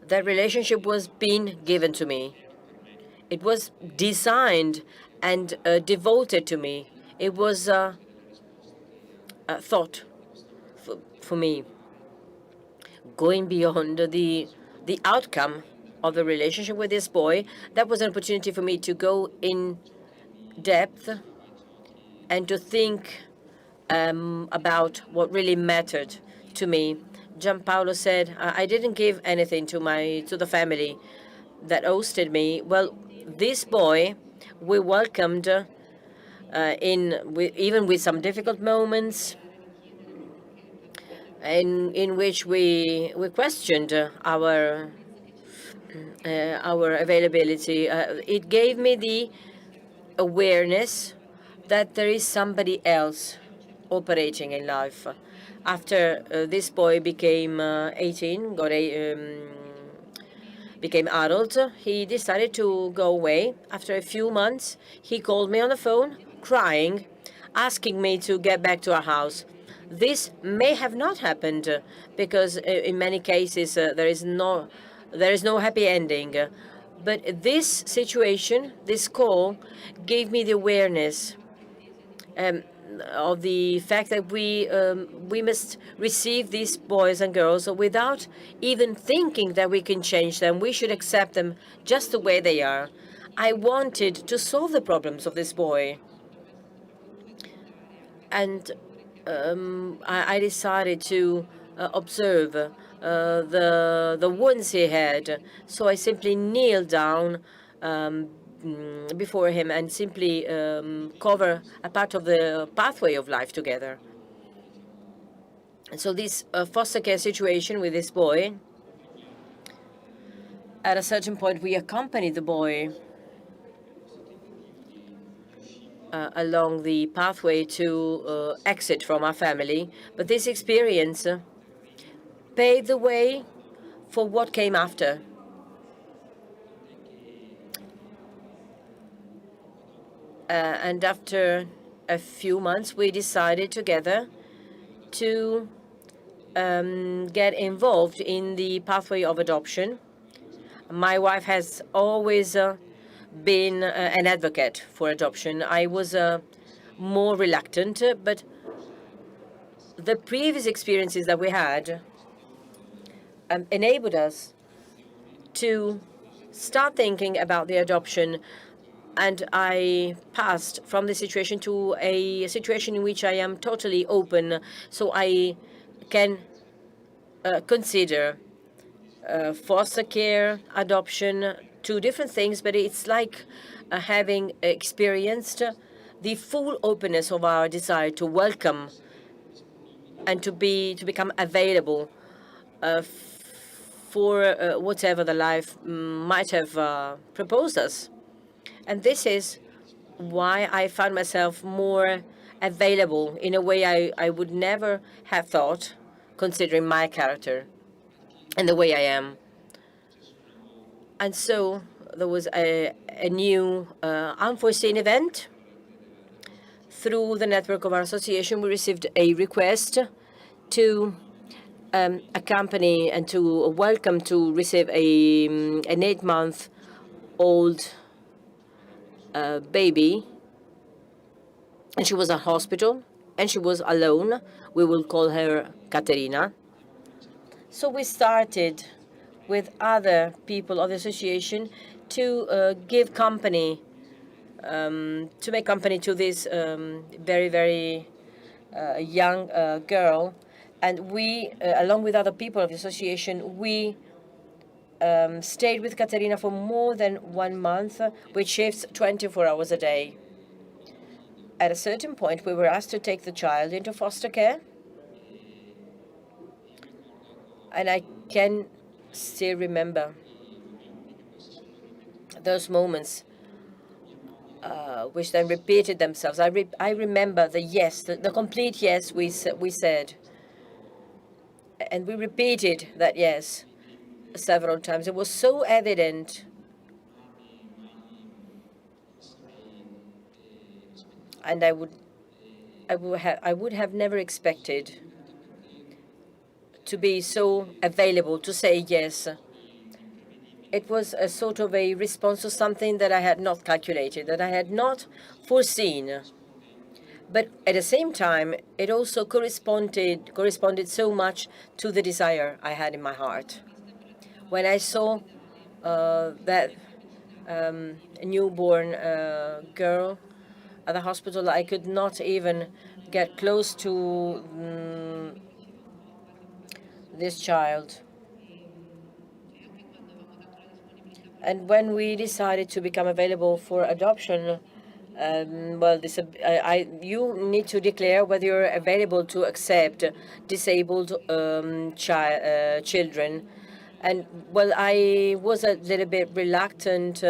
That relationship was being given to me. It was designed and devoted to me. It was a thought for me. Going beyond the outcome of the relationship with this boy, that was an opportunity for me to go in depth and to think about what really mattered to me. Giampaolo said, I didn't give anything to the family that hosted me. Well, this boy we welcomed even with some difficult moments in which we questioned our availability. It gave me the awareness that there is somebody else operating in life. After this boy became 18, became adult, he decided to go away. After a few months, he called me on the phone, crying, asking me to get back to our house. This may have not happened because in many cases there is no happy ending. But this situation, this call, gave me the awareness of the fact that we must receive these boys and girls without even thinking that we can change them. We should accept them just the way they are. I wanted to solve the problems of this boy. And I decided to observe the wounds he had. So I simply kneeled down before him and simply cover a part of the pathway of life together. And so this foster care situation with this boy, at a certain point we accompanied the boy along the pathway to exit from our family. But this experience paved the way for what came after. And after a few months, we decided together to get involved in the pathway of adoption. My wife has always been an advocate for adoption. I was more reluctant, but the previous experiences that we had enabled us to start thinking about the adoption. And I passed from the situation to a situation in which I am totally open, so I can consider foster care, adoption, two different things, but it's like having experienced the full openness of our desire to welcome and to become available for whatever the life might have proposed us. And this is why I found myself more available in a way I would never have thought, considering my character and the way I am. And so there was a new unforeseen event. Through the network of our association, we received a request to accompany and to welcome to receive an 8-month-old baby, and she was at hospital and she was alone. We will call her Caterina. So we started with other people of the association to give company, to make company to this very, very young girl. And we, along with other people of the association, we stayed with Caterina for more than 1 month, with shifts 24 hours a day. At a certain point, we were asked to take the child into foster care. And I can still remember those moments which then repeated themselves. I remember the yes, the complete yes we said. And we repeated that yes several times. It was so evident. And I would have never expected to be so available to say yes it was a sort of a response to something that I had not calculated, that I had not foreseen. But at the same time, it also corresponded so much to the desire I had in my heart. When I saw that newborn girl at the hospital, I could not even get close to this child. And when we decided to become available for adoption, you need to declare whether you're available to accept disabled children. And well, I was a little bit reluctant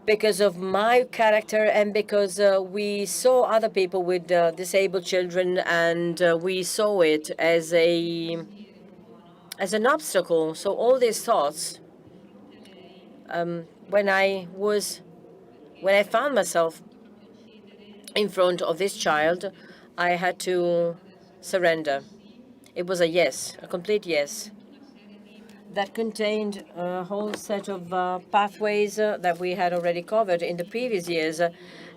because of my character and because we saw other people with disabled children, and we saw it as an obstacle. So all these thoughts, when I found myself in front of this child, I had to surrender. It was a yes, a complete yes, that contained a whole set of pathways that we had already covered in the previous years.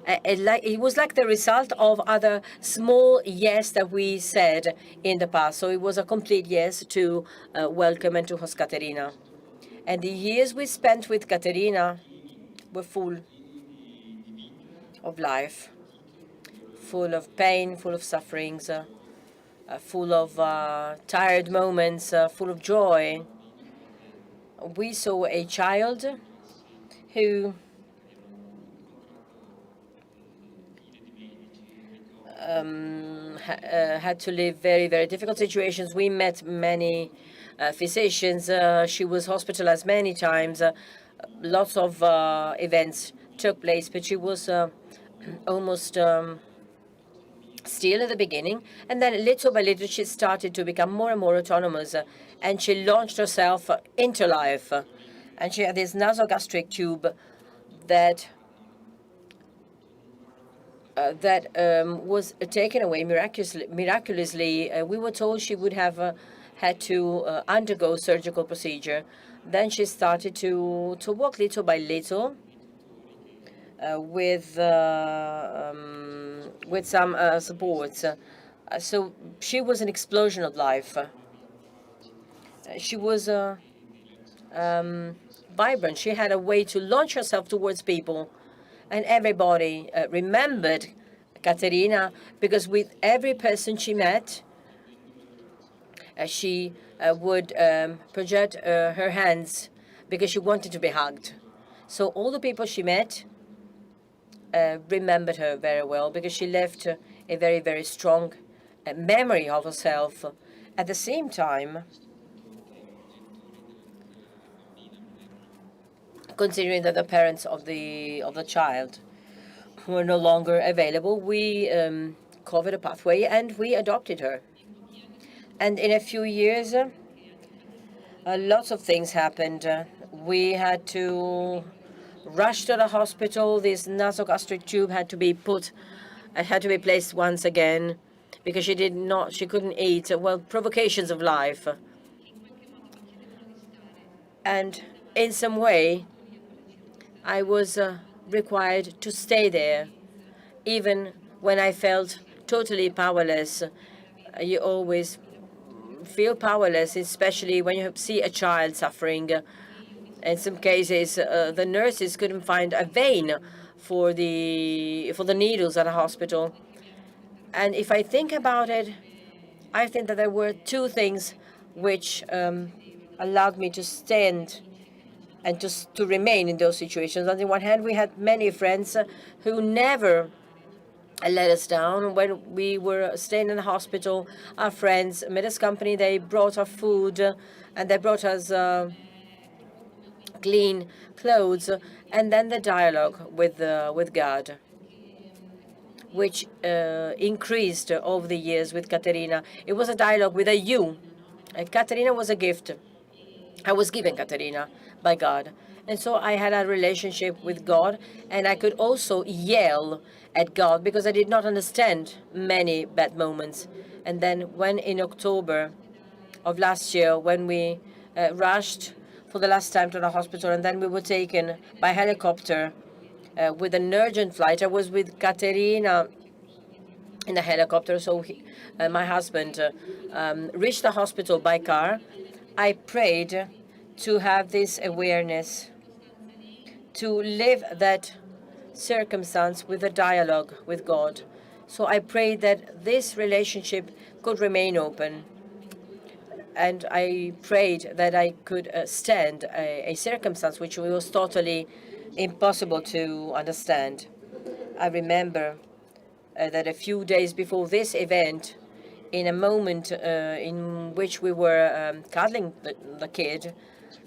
It was like the result of other small yes that we said in the past. So it was a complete yes to welcome and to host Caterina. And the years we spent with Caterina were full of life, full of pain, full of sufferings, full of tired moments, full of joy. We saw a child who had to live very, very difficult situations. We met many physicians. She was hospitalized many times. Lots of events took place, but she was almost still at the beginning. And then little by little, she started to become more and more autonomous, and she launched herself into life. And she had this nasogastric tube that was taken away miraculously. We were told she would have had to undergo surgical procedure. Then she started to walk little by little with some supports. So she was an explosion of life. She was vibrant. She had a way to launch herself towards people. And everybody remembered Caterina, because with every person she met, she would project her hands because she wanted to be hugged. So all the people she met remembered her very well, because she left a very, very strong memory of herself. At the same time, considering that the parents of the child were no longer available, we covered a pathway and we adopted her. And in a few years, lots of things happened. We had to rush to the hospital. This nasogastric tube had to be placed once again, because she couldn't eat. Well, provocations of life. And in some way, I was required to stay there, even when I felt totally powerless. You always feel powerless, especially when you see a child suffering. In some cases, the nurses couldn't find a vein for the needles at a hospital. And if I think about it, I think that there were two things which allowed me to stand and to remain in those situations. On the one hand, we had many friends who never let us down. When we were staying in the hospital, our friends made us company. They brought us food, and they brought us clean clothes. And then the dialogue with God, which increased over the years with Caterina. It was a dialogue with a you. Caterina was a gift. I was given Caterina by God. And so I had a relationship with God, and I could also yell at God because I did not understand many bad moments. And then when in October of last year, when we rushed for the last time to the hospital, and then we were taken by helicopter with an urgent flight. I was with Caterina in the helicopter, so my husband reached the hospital by car. I prayed to have this awareness, to live that circumstance with a dialogue with God. So I prayed that this relationship could remain open. And I prayed that I could stand a circumstance which was totally impossible to understand. I remember that a few days before this event, in a moment in which we were cuddling the kid,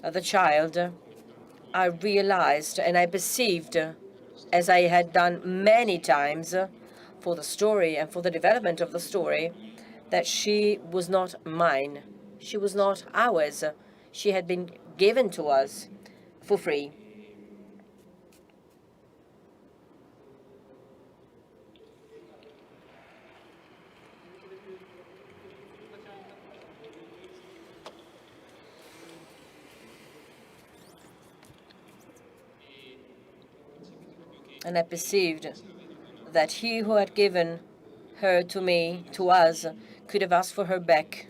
the child, I realized and I perceived, as I had done many times for the story and for the development of the story, that she was not mine. She was not ours. She had been given to us for free. And I perceived that he who had given her to me, to us, could have asked for her back.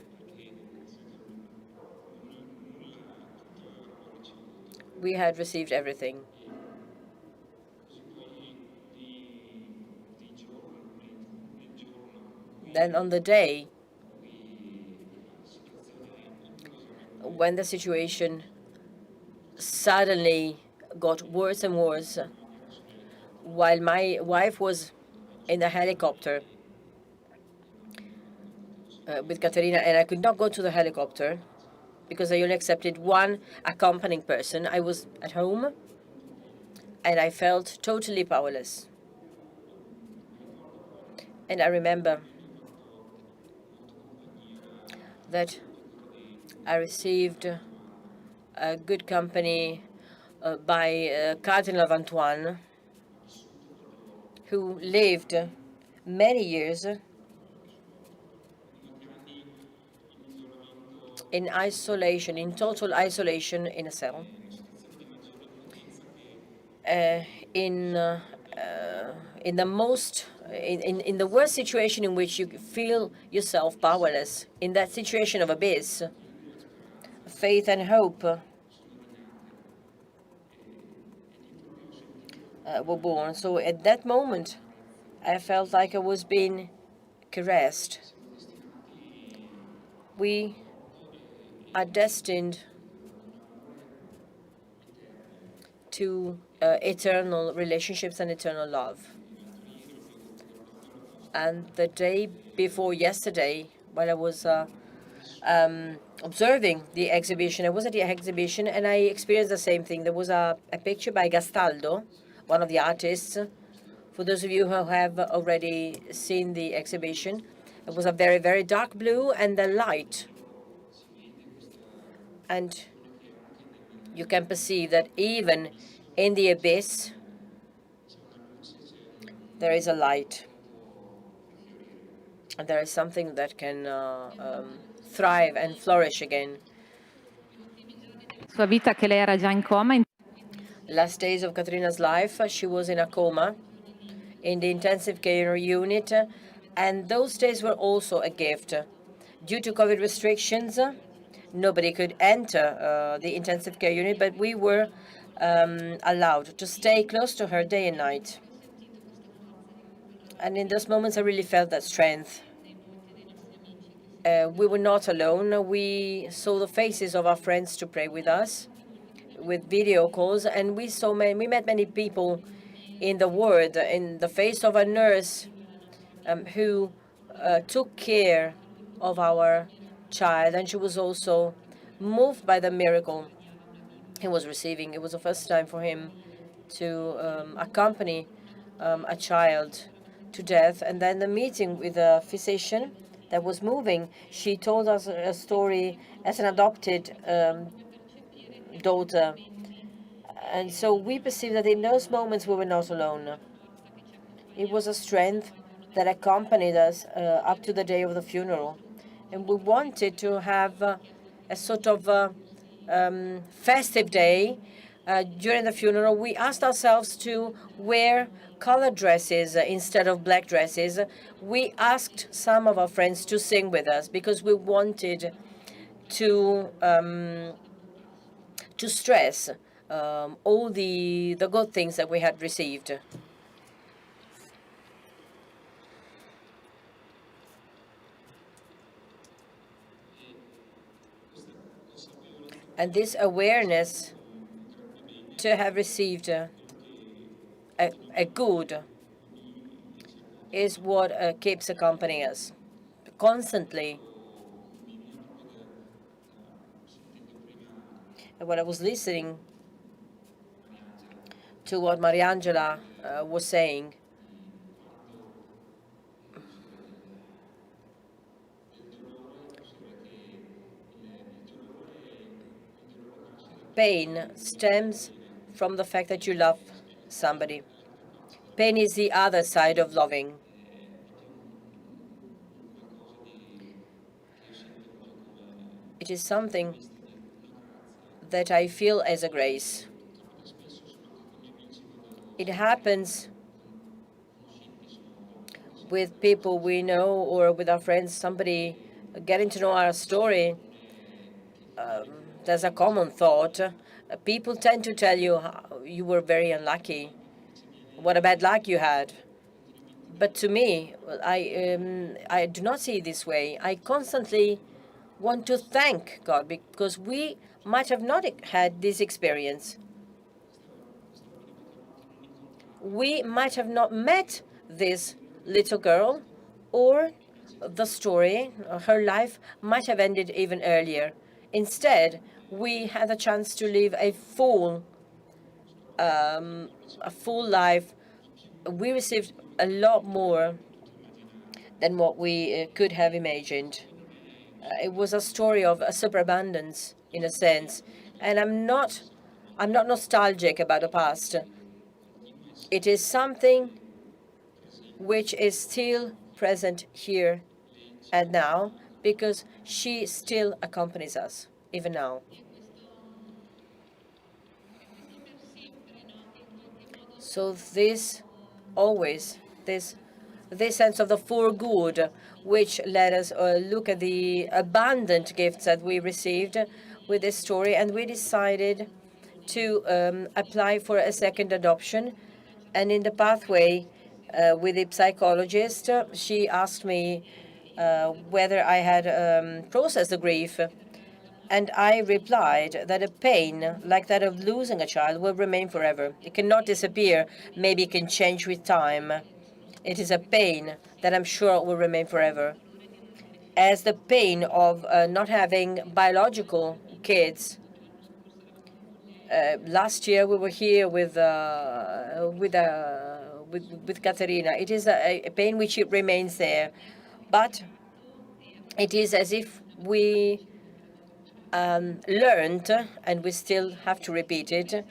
We had received everything. Then on the day when the situation suddenly got worse and worse, while my wife was in the helicopter with Caterina, and I could not go to the helicopter because I only accepted one accompanying person. I was at home, and I felt totally powerless. And I remember that I received a good company by Cardinal of Antoine, who lived many years in isolation, in total isolation, in a cell, in the worst situation in which you feel yourself powerless, in that situation of abyss. Faith and hope were born. So at that moment, I felt like I was being caressed. We are destined to eternal relationships and eternal love. And the day before yesterday, while I was observing the exhibition, I was at the exhibition and I experienced the same thing. There was a picture by Gastaldo, one of the artists. For those of you who have already seen the exhibition, it was a very, very dark blue and the light. And you can perceive that even in the abyss, there is a light. And there is something that can thrive and flourish again.
Sua vita che lei era già in coma.
Last days of Caterina's life, she was in a coma in the intensive care unit, and those days were also a gift. Due to COVID restrictions, nobody could enter the intensive care unit, but we were allowed to stay close to her day and night. And in those moments, I really felt that strength. We were not alone. We saw the faces of our friends to pray with us, with video calls, and we met many people in the ward, in the face of a nurse who took care of our child, and she was also moved by the miracle he was receiving. It was the first time for him to accompany a child to death. And then the meeting with a physician that was moving. She told us a story as an adopted daughter. And so we perceived that in those moments we were not alone. It was a strength that accompanied us up to the day of the funeral. And we wanted to have a sort of festive day, during the funeral, we asked ourselves to wear colored dresses instead of black dresses. We asked some of our friends to sing with us because we wanted to stress all the good things that we had received. And this awareness to have received a good is what keeps accompanying us constantly. And when I was listening to what Mariangela was saying, pain stems from the fact that you love somebody. Pain is the other side of loving. It is something that I feel as a grace. It happens with people we know or with our friends, somebody getting to know our story. There's a common thought. People tend to tell you how you were very unlucky, what a bad luck you had. But to me, I do not see it this way. I constantly want to thank God because we might have not had this experience. We might have not met this little girl, or the story, her life might have ended even earlier. Instead, we had a chance to live a full life. We received a lot more than what we could have imagined. It was a story of a superabundance, in a sense, and I'm not nostalgic about the past. It is something which is still present here and now, because she still accompanies us, even now. So this sense of the for good, which let us look at the abundant gifts that we received with this story, and we decided to apply for a second adoption. And in the pathway with the psychologist, she asked me whether I had processed the grief. And I replied that a pain like that of losing a child will remain forever. It cannot disappear. Maybe it can change with time. It is a pain that I'm sure will remain forever. As the pain of not having biological kids. Last year we were here with Caterina. It is a pain which it remains there, but it is as if we learned, and we still have to repeat it,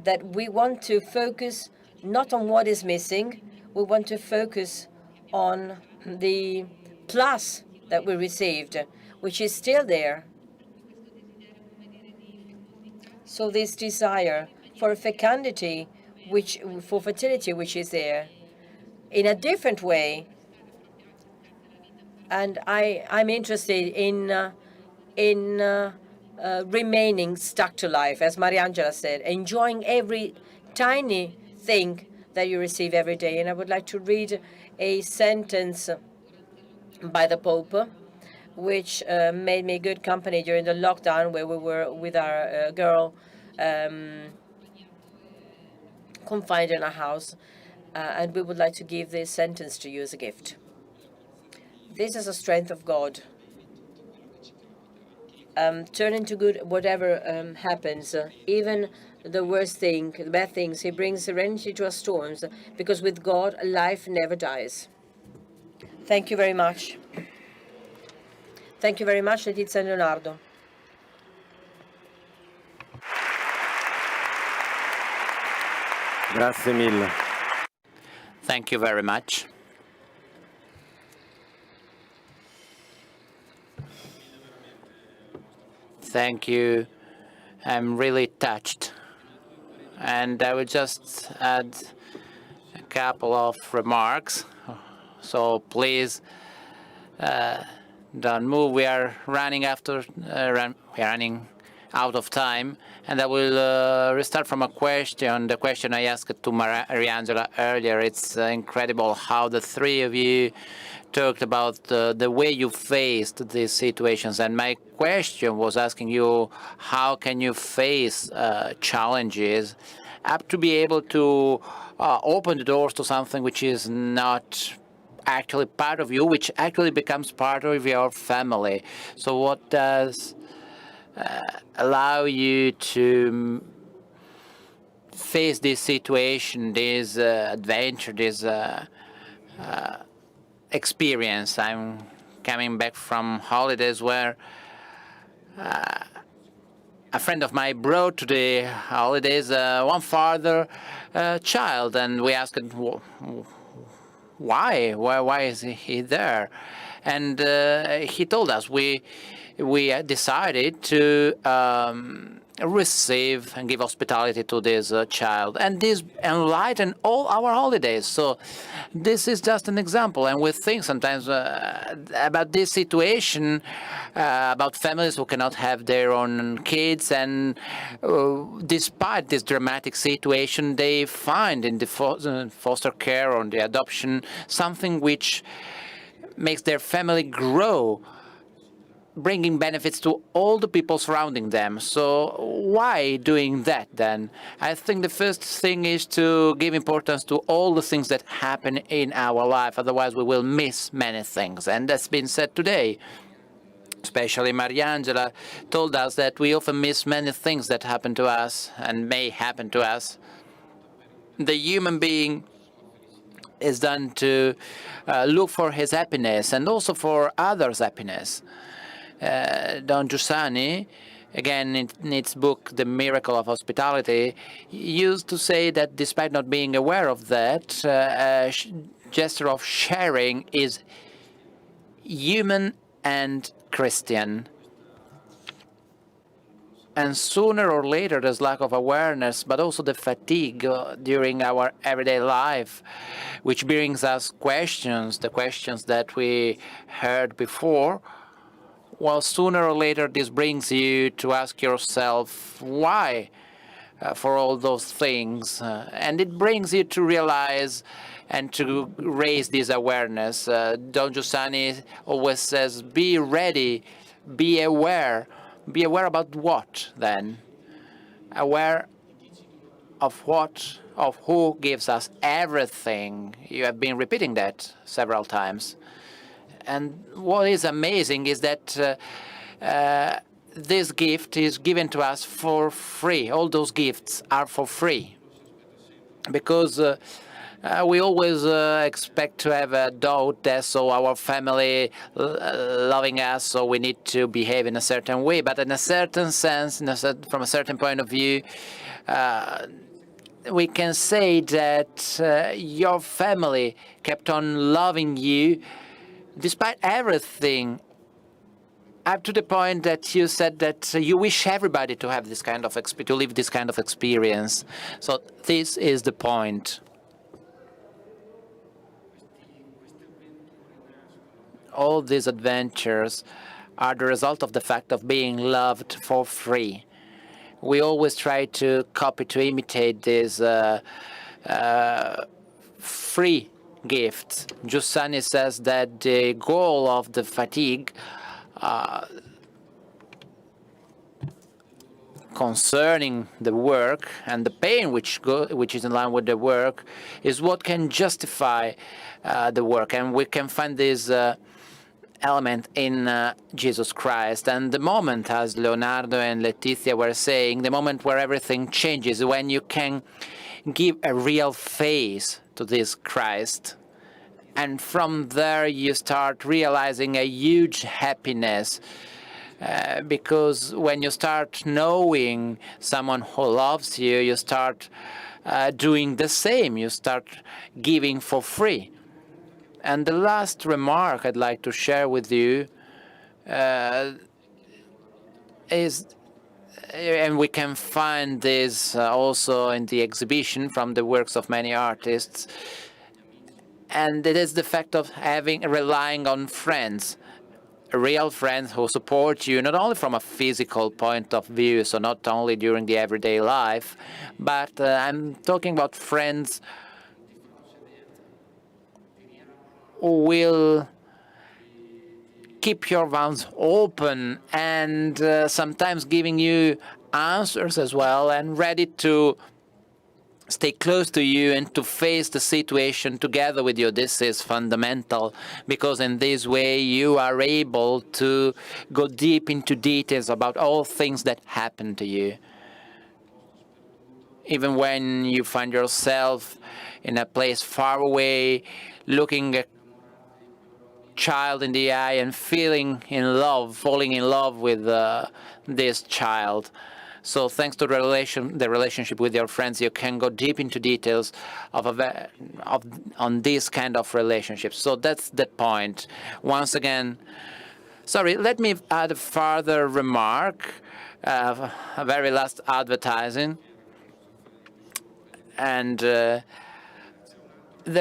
that we want to focus not on what is missing. We want to focus on the plus that we received, which is still there. So this desire for fecundity, for fertility, which is there, in a different way. And I'm interested in remaining stuck to life, as Mariangela said, enjoying every tiny thing that you receive every day. And I would like to read a sentence by the Pope, which made me good company during the lockdown, where we were with our girl confined in a house. And we would like to give this sentence to you as a gift. This is a strength of God. Turn into good whatever happens, even the worst thing, the bad things. He brings serenity to our storms, because with God, life never dies. Thank you very much. Thank you very much, Letizia and Leonardo.
Grazie mille.
Thank you very much. Thank you. I'm really touched. And I will just add a couple of remarks. So please don't move. We are running out of time, and I will restart from a question. The question I asked to Mariangela earlier. It's incredible how the three of you talked about the way you faced these situations. And my question was asking you, how can you face challenges up to be able to open the doors to something which is not actually part of you, which actually becomes part of your family. So what does allow you to face this situation, this adventure, this experience? I'm coming back from holidays where a friend of mine brought to the holidays one father child, and we asked why is he there? And he told us we decided to receive and give hospitality to this child, and this enlightened all our holidays. So this is just an example, and we think sometimes about this situation, about families who cannot have their own kids, and despite this dramatic situation, they find in the foster care or the adoption something which makes their family grow, bringing benefits to all the people surrounding them. So why doing that then? I think the first thing is to give importance to all the things that happen in our life. Otherwise, we will miss many things. And that's been said today. Especially Mariangela told us that we often miss many things that happen to us and may happen to us. The human being is done to look for his happiness and also for others' happiness. Don Giussani, again in its book, The Miracle of Hospitality, used to say that despite not being aware of that, a gesture of sharing is human and Christian. And sooner or later, this lack of awareness, but also the fatigue during our everyday life, which brings us questions, the questions that we heard before. Well, sooner or later, this brings you to ask yourself why for all those things. And it brings you to realize and to raise this awareness. Don Giussani always says, be ready, be aware. Be aware about what, then? Aware of what, of who gives us everything. You have been repeating that several times. And what is amazing is that this gift is given to us for free. All those gifts are for free. Because we always expect to have a doubt that so our family loving us, so we need to behave in a certain way. But in a certain sense, from a certain point of view, we can say that your family kept on loving you despite everything, up to the point that you said that you wish everybody to have this kind of to live this kind of experience. So this is the point. All these adventures are the result of the fact of being loved for free. We always try to copy, to imitate these free gifts. Giussani says that the goal of the fatigue concerning the work and the pain which is in line with the work is what can justify the work. And we can find this element in Jesus Christ. And the moment, as Leonardo and Letizia were saying, the moment where everything changes, when you can give a real face to this Christ. And from there you start realizing a huge happiness, because when you start knowing someone who loves you, you start doing the same. You start giving for free. And the last remark I'd like to share with you and we can find this also in the exhibition from the works of many artists, and it is the fact of relying on friends, real friends who support you not only from a physical point of view, so not only during the everyday life, but I'm talking about friends who will keep your mouth open and sometimes giving you answers as well, and ready to stay close to you and to face the situation together with you. This is fundamental, because in this way you are able to go deep into details about all things that happen to you. Even when you find yourself in a place far away, looking a child in the eye and falling in love with this child. So thanks to the relationship with your friends, you can go deep into details on this kind of relationships. So that's the point. Once again, sorry, let me add a further remark, a very last advertising. And there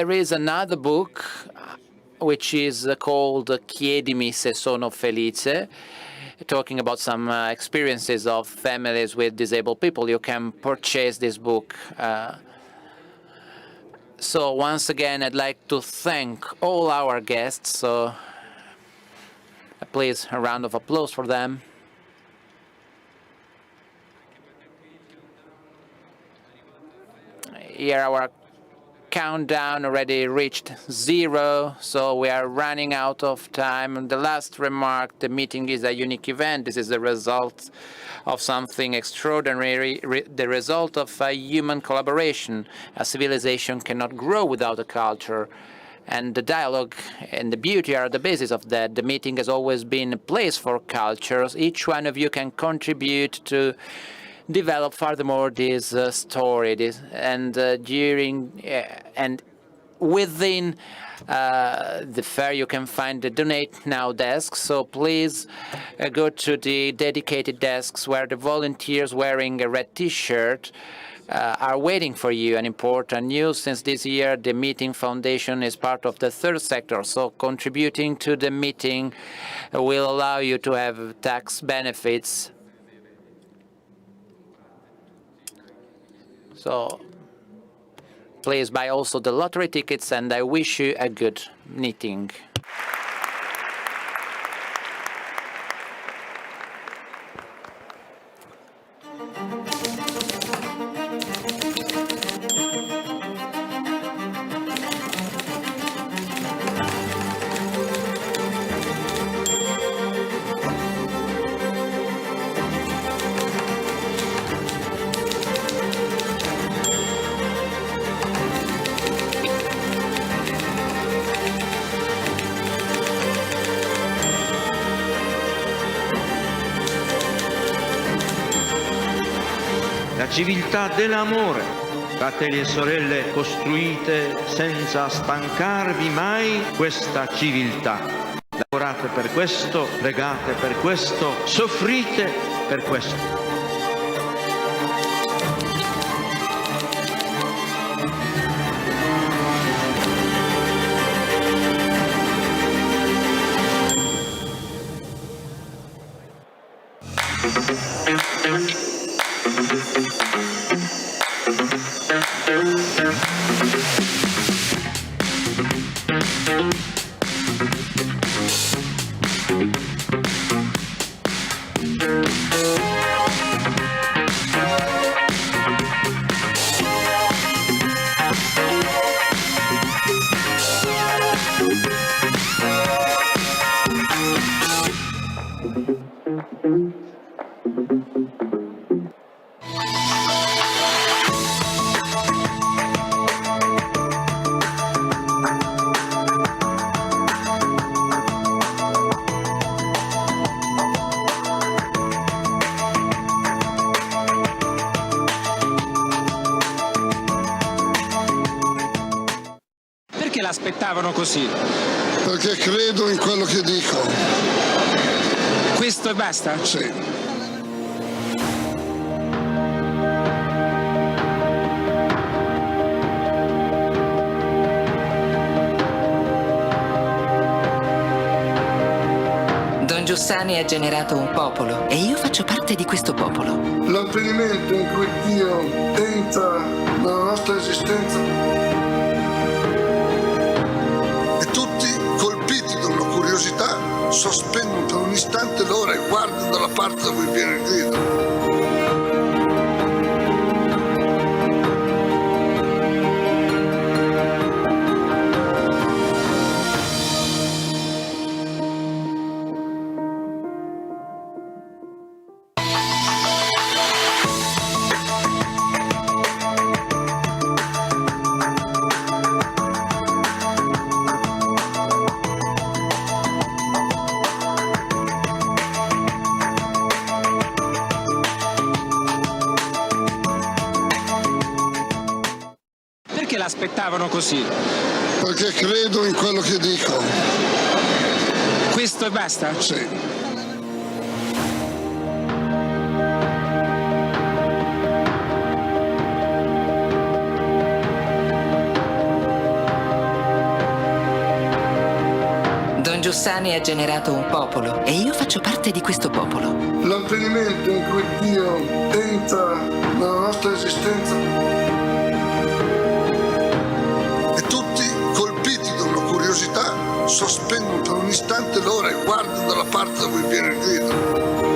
is another book which is called Chiedimi se sono felice, talking about some experiences of families with disabled people. You can purchase this book. So once again, I'd like to thank all our guests. So please, a round of applause for them. Here our countdown already reached 0, so we are running out of time. And the last remark, the meeting is a unique event. This is the result of something extraordinary, the result of a human collaboration. A civilization cannot grow without a culture. And the dialogue and the beauty are the basis of that. The meeting has always been a place for cultures. Each one of you can contribute to develop furthermore this story, and within the fair you can find the Donate Now desk. So please go to the dedicated desks where the volunteers wearing a red T-shirt are waiting for you. An important news: since this year, the Meeting Foundation is part of the third sector. So contributing to the meeting will allow you to have tax benefits. So please buy also the lottery tickets, and I wish you a good meeting.
La civiltà dell'amore, fratelli e sorelle, costruite senza stancarvi mai questa civiltà. Lavorate per questo, pregate per questo, soffrite per questo.
L'aspettavano così?
Perché credo in quello che dico.
Questo e basta?
Sì.
Giussani ha generato un popolo e io faccio parte di questo popolo.
L'avvenimento in cui Dio entra nella nostra esistenza e tutti, colpiti da una curiosità, sospendono per un istante l'ora e guardano dalla parte da cui viene il grido.
Perché l'aspettavano così?
Perché credo in quello che dico.
Questo e basta?
Sì.
Don Giussani ha generato un popolo e io faccio parte di questo popolo.
L'avvenimento in cui Dio entra nella nostra esistenza e tutti, colpiti da una curiosità, sospendono per un istante l'ora e guardano dalla parte da cui viene il grido.